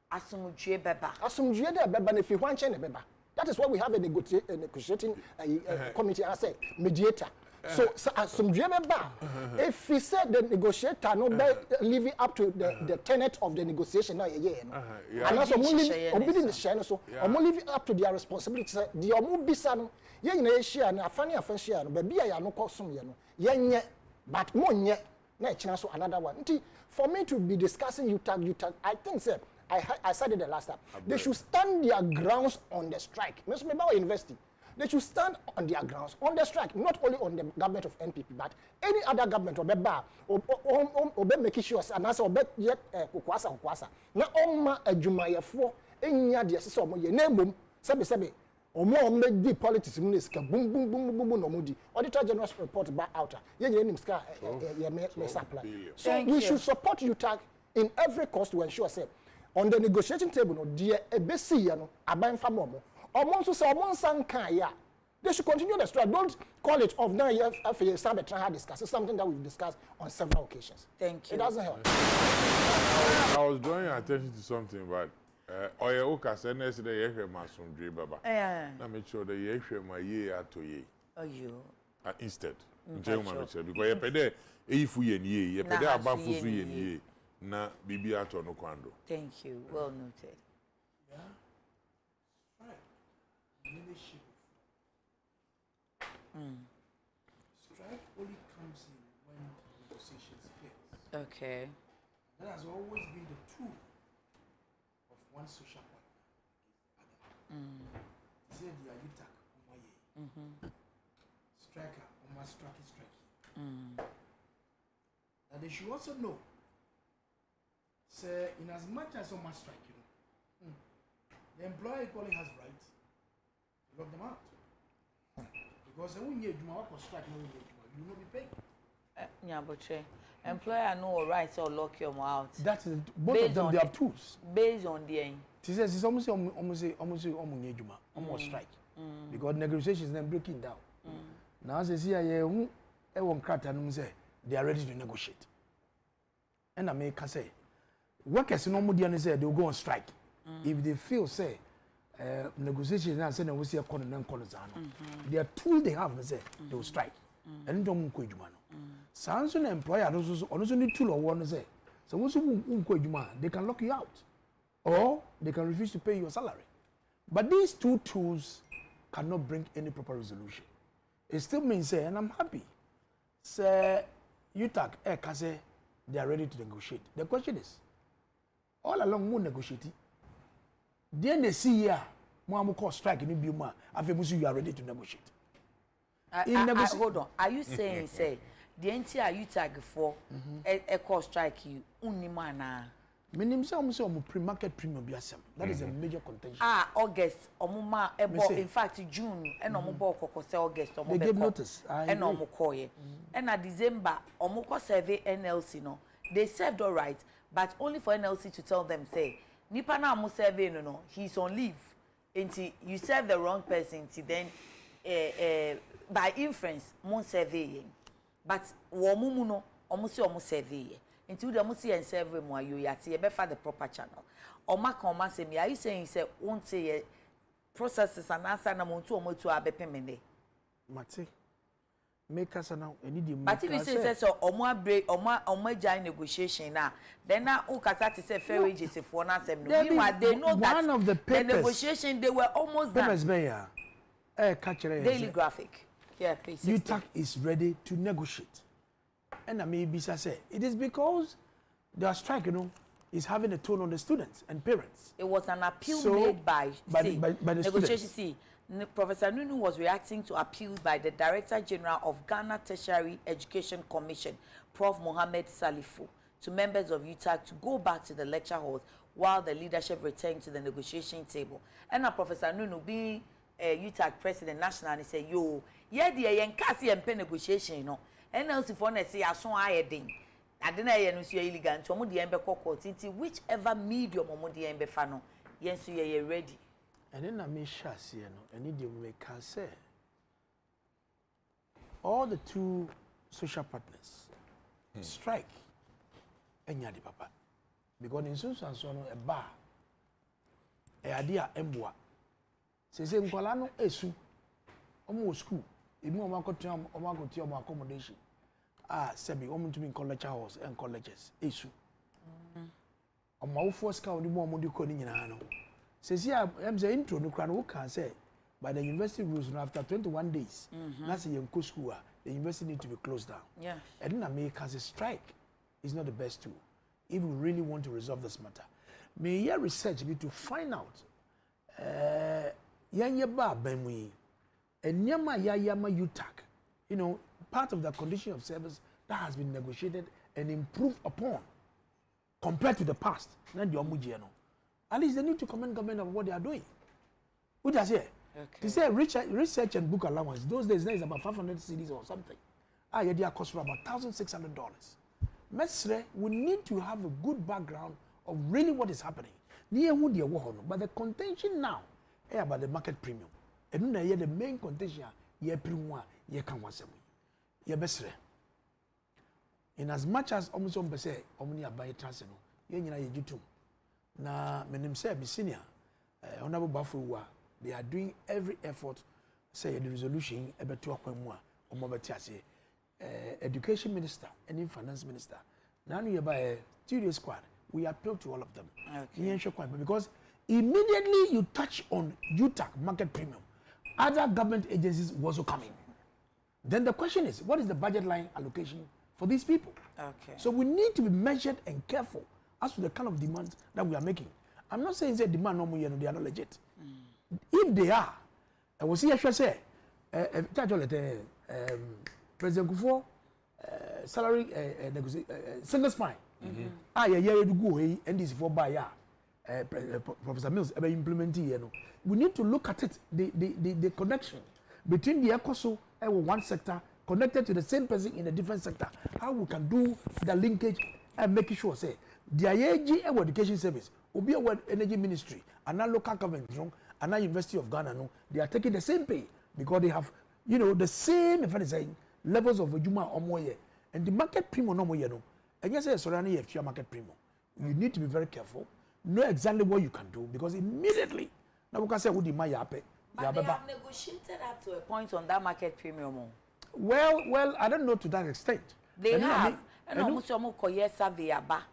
asumdue beba. Asumdue de beba if you want change beba. That is why we have a negotiating committee, I say, mediator. So asumdue beba. If he said the negotiator no living up to the tenet of the negotiation now and also obeying the share so living up to their responsibility. The omu bisa no ye nyina share na afan share no baby ya no kosum ye no ye but mo nye na china so another one. For me to be discussing UTAG, I think sir I said it the last time. They should stand their grounds on the strike. Mr. Mebawa University, they should stand on their grounds on the strike, not only on the government of NPP, but any other government or Beba or making sure and also yet Kukwasa. Na Oma Ajumayafo, Enya de Siso, ye name Sabi, or more make the politics minister, boom, no moody. Auditor General's report back out. Ye name Ska, may supply. So we should support UTAG in every cost to ensure, say, on the negotiating table, no, dear Ebesi, no, Aban Famomo, or Monsu Monsan Kaya. They should continue the strike. Don't call it off now. After Sabbath, I discuss. It's something that we've discussed on several occasions. Thank you. It doesn't help. I was drawing your attention to something, but Oya Oka said yesterday, you hear my son, Dre Baba. Let me show that you hear my year to ye. Oh, you. Instead, because you pay there, if we and ye, you pay there about for free and ye. Na bibi ato no kwando. Thank you. Well noted. Yeah. Right. Leadership. Strike only comes in when negotiations fail. Okay. That has always been the tool of one social partner against the other. Say the UTAG on my striker on my strike. And they should also know. Say, in as much as on my strike, the employer equally has rights to lock them out. Because when you do strike, you will not be paid. Nyabotre. Employer no right or lock you out. That is both of them. They have tools based on the end. She says it's almost strike because negotiations then breaking down. Now says here who won't crack and say they are ready to negotiate. And I make say workers no more say they'll go on strike if they feel say negotiations now say we see a corner and corners. Their tool they have say they will strike and don't go juma. Sounds an employer also need tool or one say so once you go juma they can lock you out or they can refuse to pay your salary. But these two tools cannot bring any proper resolution. It still means say and I'm happy say UTAG say they are ready to negotiate. The question is, all along we negotiate. Then they see here, we call strike in Buma. After you are ready to negotiate. Hold on. Are you saying say the entire UTAG for a call strike you unimana? Meaning say pre-market premium biasem. That is a major contention. August omuma ebo in fact June and omubo koko say August omubo. They gave notice. And omukoye. And at December omuko survey NLC no. They served all right, but only for NLC to tell them say nipa na omu survey no he's on leave. Until you serve the wrong person until then by inference mon survey. But wo mumu no omu si omu survey. Until the musi and serve more you yati befa the proper channel. Oma koma say me are you saying say won't say processes and answer na muntu omo to abepemene. Mate. Make us now any the but if you say so omo break omo join negotiation now then na ukasa to say fair wages for na sem no meanwhile they know that one of the papers, the negotiation they were almost papers done. Daily Graphic. Yeah, please. UTAG is ready to negotiate. And I may be say it is because the strike, is having a toll on the students and parents. It was an appeal made by the negotiation. See, Professor Nunu was reacting to appeals by the Director General of Ghana Tertiary Education Commission, Prof. Mohammed Salifu, to members of UTAG to go back to the lecture halls while the leadership returned to the negotiation table. And now Professor Nunu, being UTAG president national, he said, "Yo, yeah, the yenkasi and negotiation, And else if one say I saw I ding. I didn't know you illegal to the embe court whichever medium or the embe fano. Yes, you are ready." And then I may share, and need you make say all the two social partners strike and yadi papa. Because in some sense, a bar, a idea emboa. Says Nkolano esu, almost school. If you want to accommodation, Sebi, woman to be in college house and colleges, issue. A mouth for scout, the moment you couldn't know. Says, yeah, I'm the intro, no crown can say, by the university rules, after 21 days, that's a young school, the university need to be closed down. Yeah. And then America has a strike is not the best tool if we really want to resolve this matter. May your research be to find out, Yanyaba Benwi. And Nyama Yayama UTAG, part of the condition of service that has been negotiated and improved upon compared to the past. At least they need to commend government of what they are doing. Which I say, to say research and book allowance, those days there is about 500 CDs or something. Yeah, cost for about $1,600. Mesre, we need to have a good background of really what is happening. But the contention now is about the market premium. And now the main contention ye primwa ye can wasem ye besre in as much as almost on bese omni abai transeno ye nyina ye jitum na menim say be senior honorable bafuwa they are doing every effort say the resolution ebeto akwanmu a omobeti ase education minister and finance minister now you by studio squad we appeal to all of them because immediately you touch on UTAG market premium, other government agencies were also coming. Then the question is, what is the budget line allocation for these people? Okay. So we need to be measured and careful as to the kind of demands that we are making. I'm not saying that demand no more, they are not legit. If they are, I will see, I should say, President Kufo salary single spine. You go and this for buy Professor Mills implementing. We need to look at it, the connection between the ECOSO and one sector connected to the same person in a different sector. How we can do the linkage and making sure say the IAG education service will be our energy ministry and our local government and our University of Ghana they are taking the same pay because they have the same if I say levels of Juma or more and the market primo no more and yes sorry if you market primo you need to be very careful, know exactly what you can do because immediately now we can say who the my yape. But they have negotiated up to a point on that market premium. Well, I don't know to that extent. They have. And almost almost koye survey aba.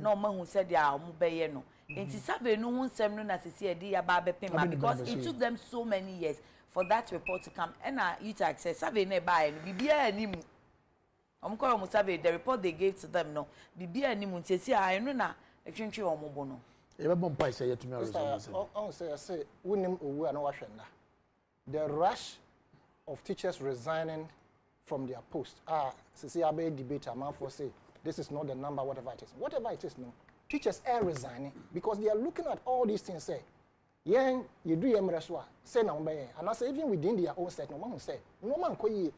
No man who said they are mubeye no. And to survey no one sem no na sisi edi aba be pema because it took them so many years for that report to come. And you to access survey ne buy no bibia animu. Omko almost survey the report they gave to them no bibia animu sisi I no na etwentwe omobo no. The rush of teachers resigning from their post. CCAB debate amount for say this is not the number, whatever it is. Whatever it is, no. Teachers are resigning because they are looking at all these things. Say, yeah, you do your say now, and I say even within their own set, no one say, no man koye.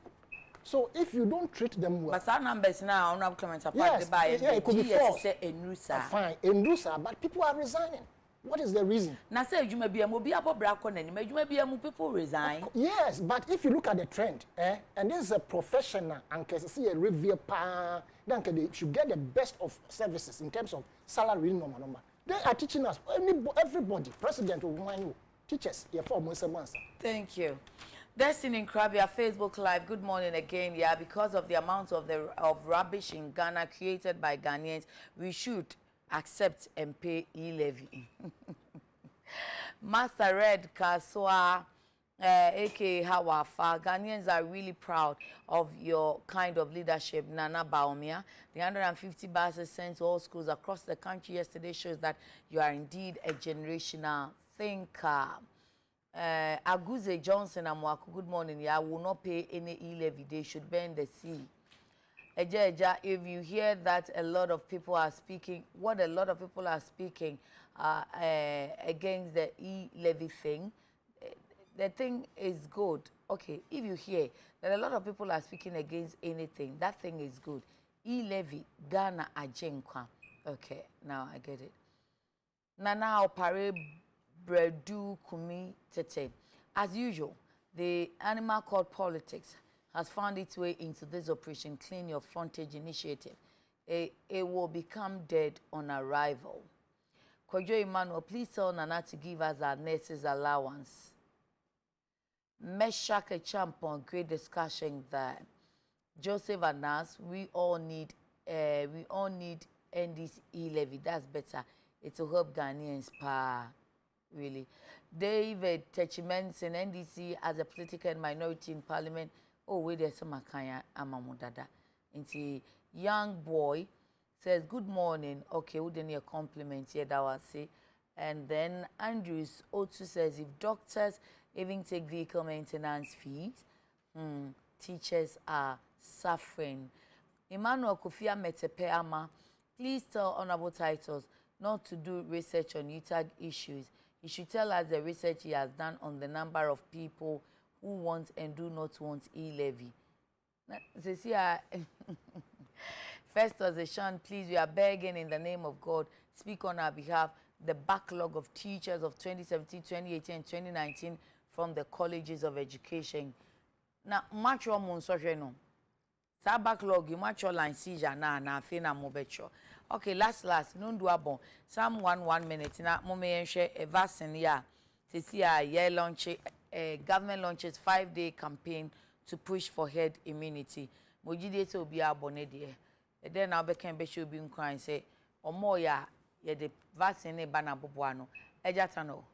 So if you don't treat them well, but our numbers now, on comments apart, yeah, it could be false. Fine, but people are resigning. What is the reason? Now say you may be a mobile bracon and you may be a people resign. Yes, but if you look at the trend, and this is a professional and can see a review then they should get the best of services in terms of salary number. They are teaching us everybody, president of one teachers here for months. Thank you. Destiny in Krabia Facebook Live. Good morning again. Yeah, because of the amount of rubbish in Ghana created by Ghanaians, we should accept and pay e-levy. Master Red Kaswa, aka Hawafa, Ghanaians are really proud of your kind of leadership, Nana Baumia. The 150 buses sent to all schools across the country yesterday shows that you are indeed a generational thinker. Aguze Johnson Amwaku, good morning. Yeah, I will not pay any e-levy. They should burn the sea. Eja, if you hear that a lot of people are speaking, what a lot of people are speaking against the e-levy thing, the thing is good. Okay, if you hear that a lot of people are speaking against anything, that thing is good. E-levy, Ghana ajenkwa. Okay, now I get it. Nana Opare Bredu Kumi Tete. As usual, the animal called politics has found its way into this Operation Clean Your Frontage initiative. It will become dead on arrival. Kojo Emmanuel, please tell Nana to give us our nurses allowance. Meshach Champon, great discussion there. Joseph Anas, we all need NDC e-levy. That's better. It will help Ghanaians really. David Techiments in NDC as a political minority in parliament. Oh, wait, there's some Makaya Amamudada. And the young boy says, good morning. Okay, wouldn't a compliment here that was say. And then Andrews also says, if doctors even take vehicle maintenance fees, teachers are suffering. Emmanuel Kofia Metepe Ama, please tell Honorable Titles not to do research on UTAG issues. He should tell us the research he has done on the number of people who want and do not want e-levy. First Sean, please, we are begging in the name of God, speak on our behalf, the backlog of teachers of 2017, 2018, and 2019 from the colleges of education. Now, much more no. Sa backlog, you much more line seizure na fina mobecho. Okay, last, no do abon. Some 1 minute. Now, moment share a vaccine ya. Year launch. Government launches 5-day campaign to push for herd immunity. Mojide to be aboned there. Then I'll be should be crying say, or more ya the vaccine bana bubuano. Ejatano.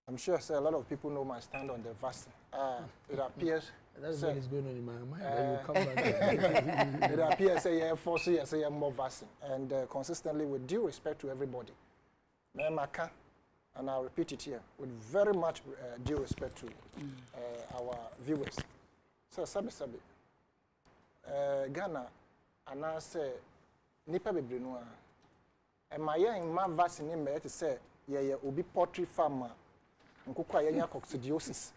I'm sure a lot of people know my stand on the vaccine. It appears that's what is going on in my mind. You come back. It appears say force say more vaccine and consistently with due respect to everybody. And I'll repeat it here with very much due respect to our viewers. So, Sabi, Ghana, and I say, Nipa Biblinua, and my young man vaccine to say, yeah, will be poultry farmer, and cook coccidiosis.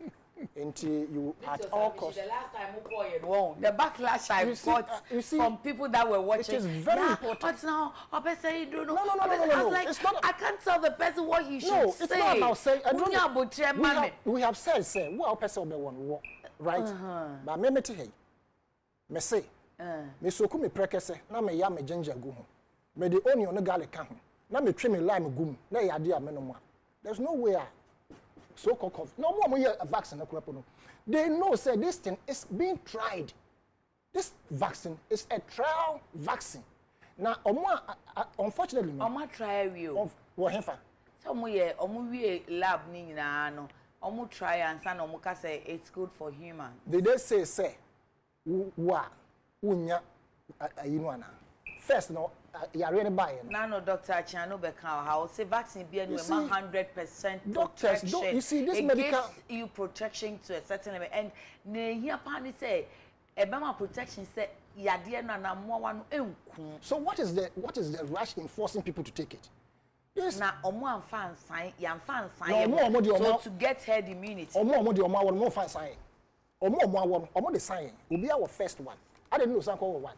Until you at all costs. The last time we call you, the backlash I got from people that were watching. It is very important. But now, I say you don't know. No. I was like, I can't tell the person what he should say. No, it's not about saying. We have said, what person be one, right? But me hey, me say, me soku me prekese, na me ya me ginger go home. Me the onion no garlic ka ho. Na me trim me lime gum. Na ya de ameno. There's no way. So called no more a vaccine. They know say this thing is being tried. This vaccine is a trial vaccine. Now, unfortunately, try you. What hefa? Some we lab ni na no. Try and say it's good for humans. Did they say unya first no you already buy it. No, Dr. Achano Bekao, how say vaccine be 100% doctors protection. don't, you see this it medical gives you protection to a certain level. And here pani say Ebama protection say yadie na mo wanu enku. So what is the rush in forcing people to take it? Yes. Na omo amfan sign, yamfan sign. So to get herd immunity. Omo the fan sign. Omo the sign. Will be our first one. I didn't know some call one.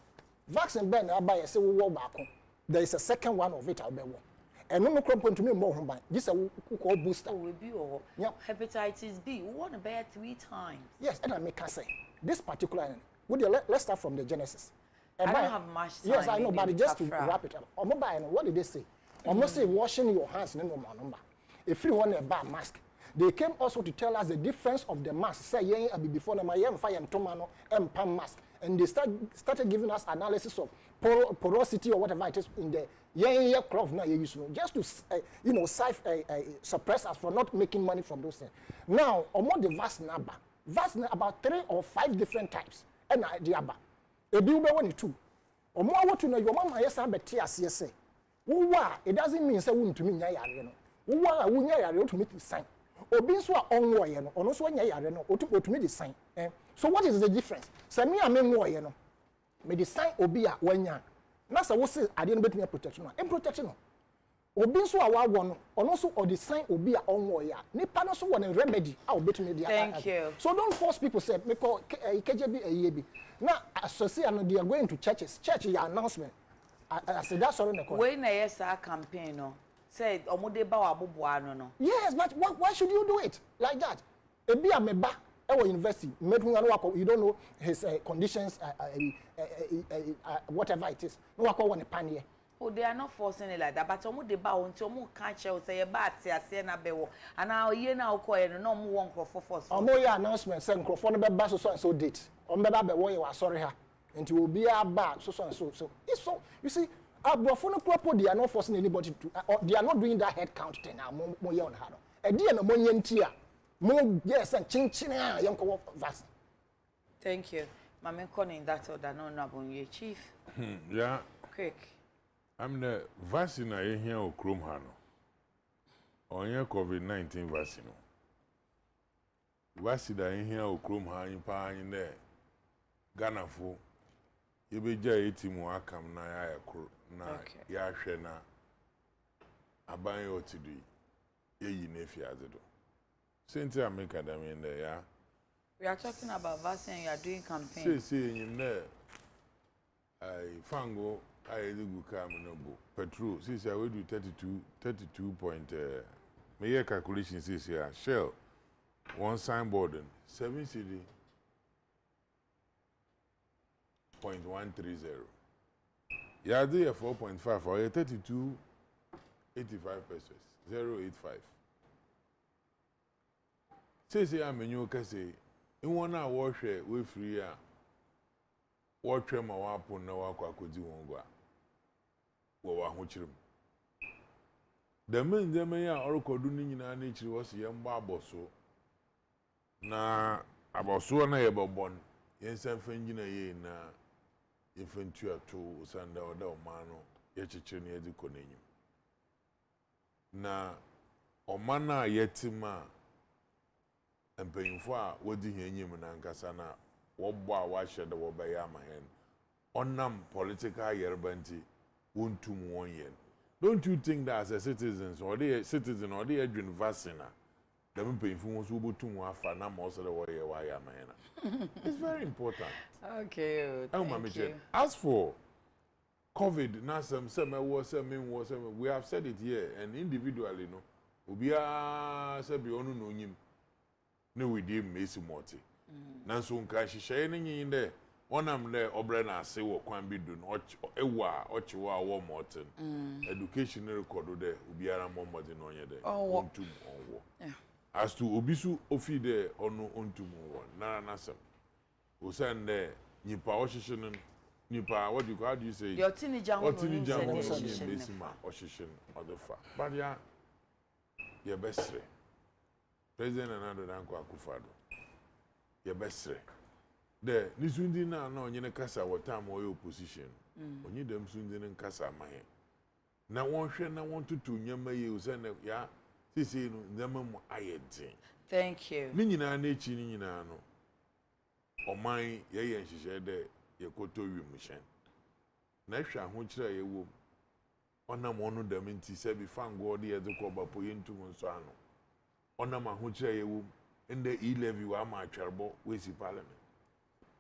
Vaccine ben I buy say we walk back. There is a second one of it I'll be one. And no crop to me more home. This a call booster. Will be or hepatitis B. We want to bear 3 times. Yes, and I make her say this particular. Let's start from the genesis. I don't have much time. Yes, I know, but just to wrap it up. What did they say? Almost say washing your hands no number. If you want a bad mask, they came also to tell us the difference of the mask. Say yeah, before them I am fire and tomano and palm mask, and they started giving us analysis of porosity or whatever it is in the cloth now you use just to suppress us for not making money from those things. Now, among the vast number about 3 or 5 different types. And the aba. A bill be 1 or 2. Or more what to know your mama yes and betia say. It doesn't mean say wouldn't to me nyayare no. Uwa wunyayare to meet the sign. Obi so onwo ye no, ono so nyayare no, to meet the sign. So what is the difference? Say me amenwo ye no. Me the sign obi a wanya. Na say wo say ade no betumi protection no. Em protection no. Obi so a wawo no, ono so or the sign obi a onwo ye a. Nipa no so won a remedy a obetumi dia. Thank you. So don't force people say me call KJB a yebi. Now, associate, they are going to churches. Church, your announcement. I said that's all in the court. When a yes campaign, no, said Omode Bawa Bubuano, no. Yes, but why should you do it like that? A be a member our university, you don't know his conditions, whatever it is. No one a panier. Oh, they are not forcing it like that, but Omode Bawa until more catch out say a bat, say a bewo, and now you now call it no more for force. Or more announcement saying Crawford bass so and so date. On the baby boy was sorry her. And will be a bad so and so. So it's so you see, our brofono proper they are not forcing anybody to they are not doing that head count thing now more on her. A dear no more yentia. More yes and chin young vast. Thank you. Mamma calling that order no nabon chief. Yeah. Quick. I'm the vaccine I hear o Chrome Hano. On your COVID-19 vaccine. Vaccine I hear o Chrome Hano in there. Ghana for you be jay team wakam na ya hwe na aban yo to do ye yi na fiazedo. Since I make them in there, yeah. We are talking about vaccine. You are doing campaign. See in there. I fango I do come no go. Petrol. Since I will do 32 point. My calculation says here. Shell. One signboard. 7 cedi. 0.130. Yeah, they are 4.5 or 32.85 pesos. 0.85. Say I'm in your case. In 1 hour, wash we free. Watch my wapon no wakwa kodi wongwa. Wa hochirim. The men them ya orokodu ni nyina na chiri was yemba aboso. Na aboso na yebobon. Yensan fengina ye na yefentu ato usanda oda omano yechichiri ne yedi konenyim. Na omana yetima empanyimfo a wodi henyim na nkasa na wobbo a wahye de wobaya amahen onam political yerbanti wontum won yen. Don't you think that as a citizen or the adwin vaccine dem painful ones who botum afa na mo so the why amana. It's very important. Okay. Thank you. As for COVID, now some we have said it here and individually, no. Ubia se bi onu no nyim. No we dey mesi moti. Nanso nka hihye ne nyin de onam le obre na ase wo kwan bi do no ewa ochiwa awo motin. Education record de ubiara momodi no nye de. Ontum onwo. As to obisu ofi de onu ontum wo na nasem. Osande nipa ohihye nipa what how do you say your teenager who mesima ohihye odefa. But ya ye besre. President Nana Danko Akufo-Addo. Ye besre. The nisundi na onyene kasa time oyo opposition. Onyi dem sundi ne kasa mahe. Na won hwe na won tutu nyama ye o se na ya sisi no ndema mu ayedin. Thank you. Ni nyina na echi ni nyina no. Oman ye nhihye de ye koto wimuhyen. Na hwe ahokire ye wo. Onam onu dem nti se bi fango de ye de ko bapo ye ntum nso ano. Onam ahokire ye wo ende e-levy wa ma atwerbo we si parliament.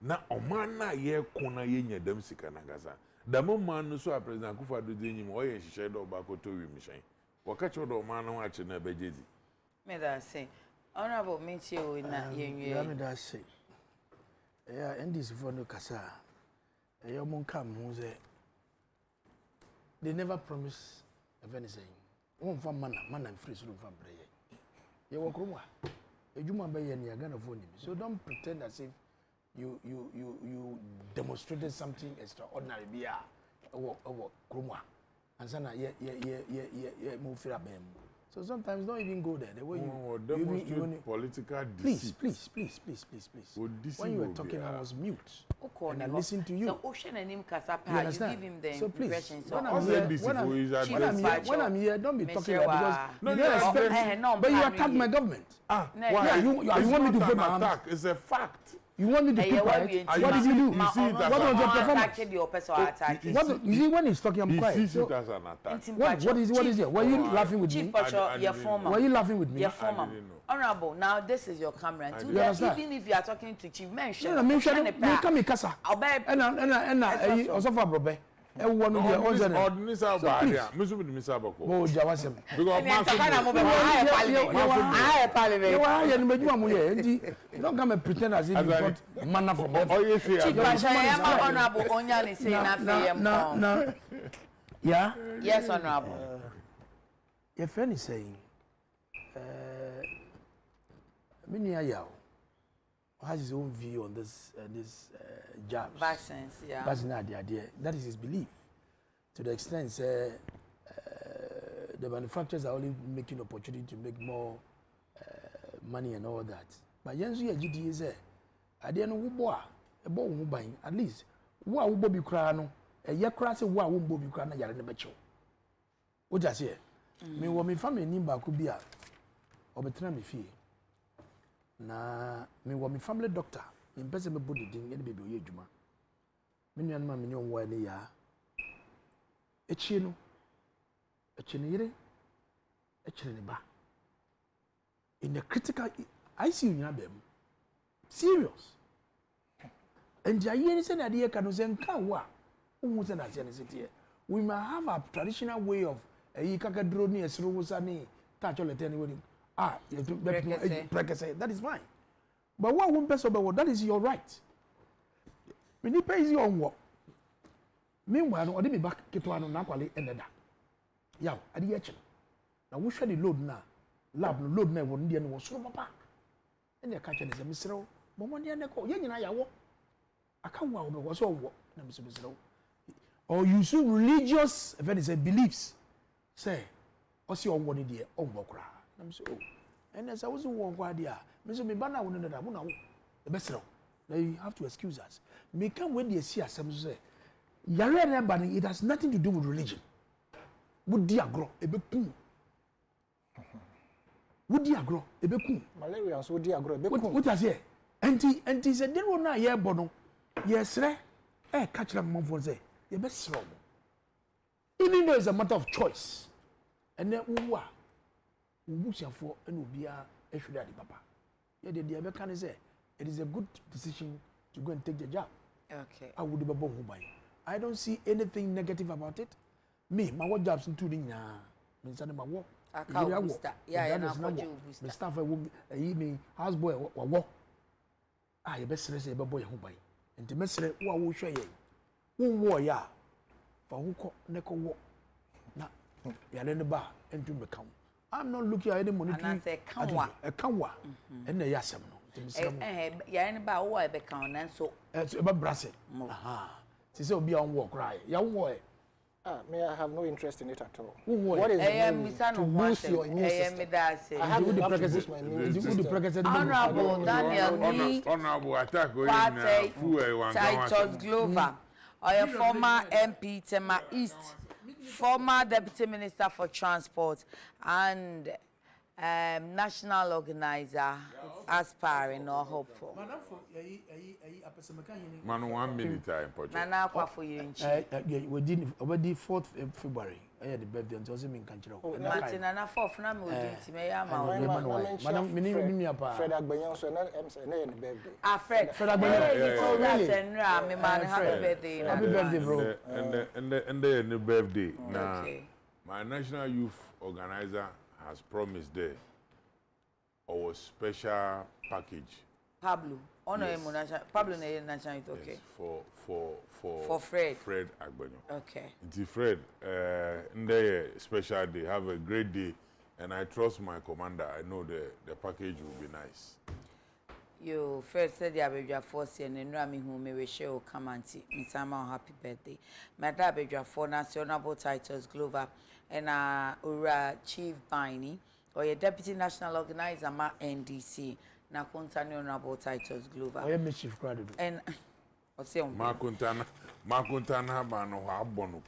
Na oman na ye kona ye nya dem sika na gaza. Damo man no so a president Akufo-Addo de nyim o ye nhihye de oba koto wimuhyen. Waka cho do man no ache na bejezi. Me that say honorable meeting o na yenwe. Me that say. NDC for no kasa. Mon come who say they never promise anything. One for man and free room for prayer. You walk room. You might be any gonna phone him. So don't pretend as if you demonstrated something extraordinary. Be a krumwa. And sana move for them. So sometimes don't even go there. The way you demonstrate political deceit. Please. When you were talking, I was mute. And I listened to you. So Ocean and him Kasapa, you give him the so please, impression. So when I'm here, don't be talking like because but you attack my government. Why? You want me to vote my attack? It's a fact. You want me to keep quiet? What did you do? You see it as what was your performance? You see when he's talking, I'm quiet. He sees it as an attack. What is it? Were you laughing with me? Chief Pacho, your former. Were you laughing with me? Your former. Honorable, now this is your camera. You understand? Even if you are talking to Chief, mention. No, mention. You come in casa. And also for Brobe. Everyone will be ordinary Sabadia. Musu with Misabako. Oh, Jawasem. Because don't come and pretend as if you got manna from heaven. Oh, yes, Chief Pacho, Honorable Onyan is saying no. Yeah? Yes, Honorable. Your friend is saying, Minia Yao has his own view on this jabs. Vaccines, yeah. Vaccine idea. That is his belief. To the extent the manufacturers are only making opportunity to make more money and all that. But Yensu GD is at the end of Uboa, a bow buying at least. Wa Ubobi Crano, a Yakrasi Wa Umbobi Crana Yaranabacho. What I say? Me, what me family Nimba could be a or better me fee. Na me wa mi family doctor in person me body din any baby oye djuma me nua ma me nyon wa ni ya echi no yire echi ne ba in the critical ICU nya bem serious and ya ye ni se na de ka no se nka wa hu se na se ne setie we might have a traditional way of yi kakadro ni esro wusa ni ta cholete ni woni that is fine. But what one person about that is your right. When you pay your own work. Meanwhile, I didn't back to one on quality and that. Yeah, I did actually. Now we should load now. Lab load now one day and was so papa. And the catcher is a Mr. Momony and the call. Yen I walk. I can't walk was all work. Or you see religious if it is a beliefs. Say, or see on one idea, on work. I'm so and as I was one idea, Mr. Mibana wouldn't know the best. Now you have to excuse us. Me come when they see us, some say, Yare, it has nothing to do with religion. Would dear grow a bit poor? Would dear grow a bit poor? Malaria, so dear grow a bit poor. What I say? And he said, there were not here, Bono. Yes, sir. Catch them mom for say, the best wrong. Even though it's a matter of choice. And then, Wusha for and Ubia should daddy papa. Yeah, the other can say it is a good decision to go and take the job. Okay. I would be born. I don't see anything negative about it. Me, my work jobs including means my work. I can't booster. Yeah, my staff me houseboy work. Ah, you best say boy who buy. And the message who will show you. Who war ya? For who call neko work. Na ya the bar and to become. I'm not looking at any monetary. And I say kanwa. And the yasam no. Ya any ba wo e be kan na so. So about brasse. Aha. She say obi on work right. Ya wo me, I have no interest in it at all. What is it to boost your immune system? I have to boost my immune system. Honorable Daniel Ni. Honorable attack. Titus Glover. Or your former MP Tema East. Former Deputy Minister for Transport and national organizer aspiring or hopeful. Man, 1 minute time. Nana for you in we did already 4th February. I had the birthday and also mean country. Martin and a 4th na me odi me ya ma Madam, Fred Agbenyan so na birthday. Ah, Fred Agbenyan. Oh, really? Me man happy birthday. Happy birthday, bro. And the birthday. Now, my national youth organizer has promised there our special package. Pablo. National Pablo national youth, okay. Yes, for Fred. Fred Agbenyan. Okay. It's Fred, in the special day, have a great day, and I trust my commander. I know the package will be nice. You first said the Abedja Force and then Rami who may wish you come and see Miss Amma happy birthday. Madam Abedja for National Titles Glover and Ura Chief Biney or your Deputy National Organizer Ma NDC. Na Kuntani Honorable Titles Glover. I am Chief Crowd. And Makuntana Bano Habonu.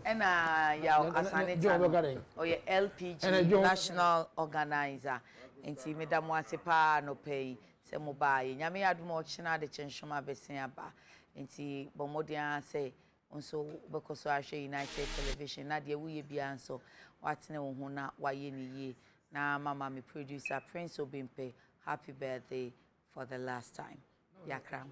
And Yao Asanita or your LPG National Organizer. And see Madam Wasipa no pay. Se mobile. Yami had more china the Chenshoma Bessiaba. And see Bomodia say, also because I share United Television. Nadia we be answer. What's no hona, why ye na mama me producer Prince Obimpe. Happy birthday for the last time. Yakram.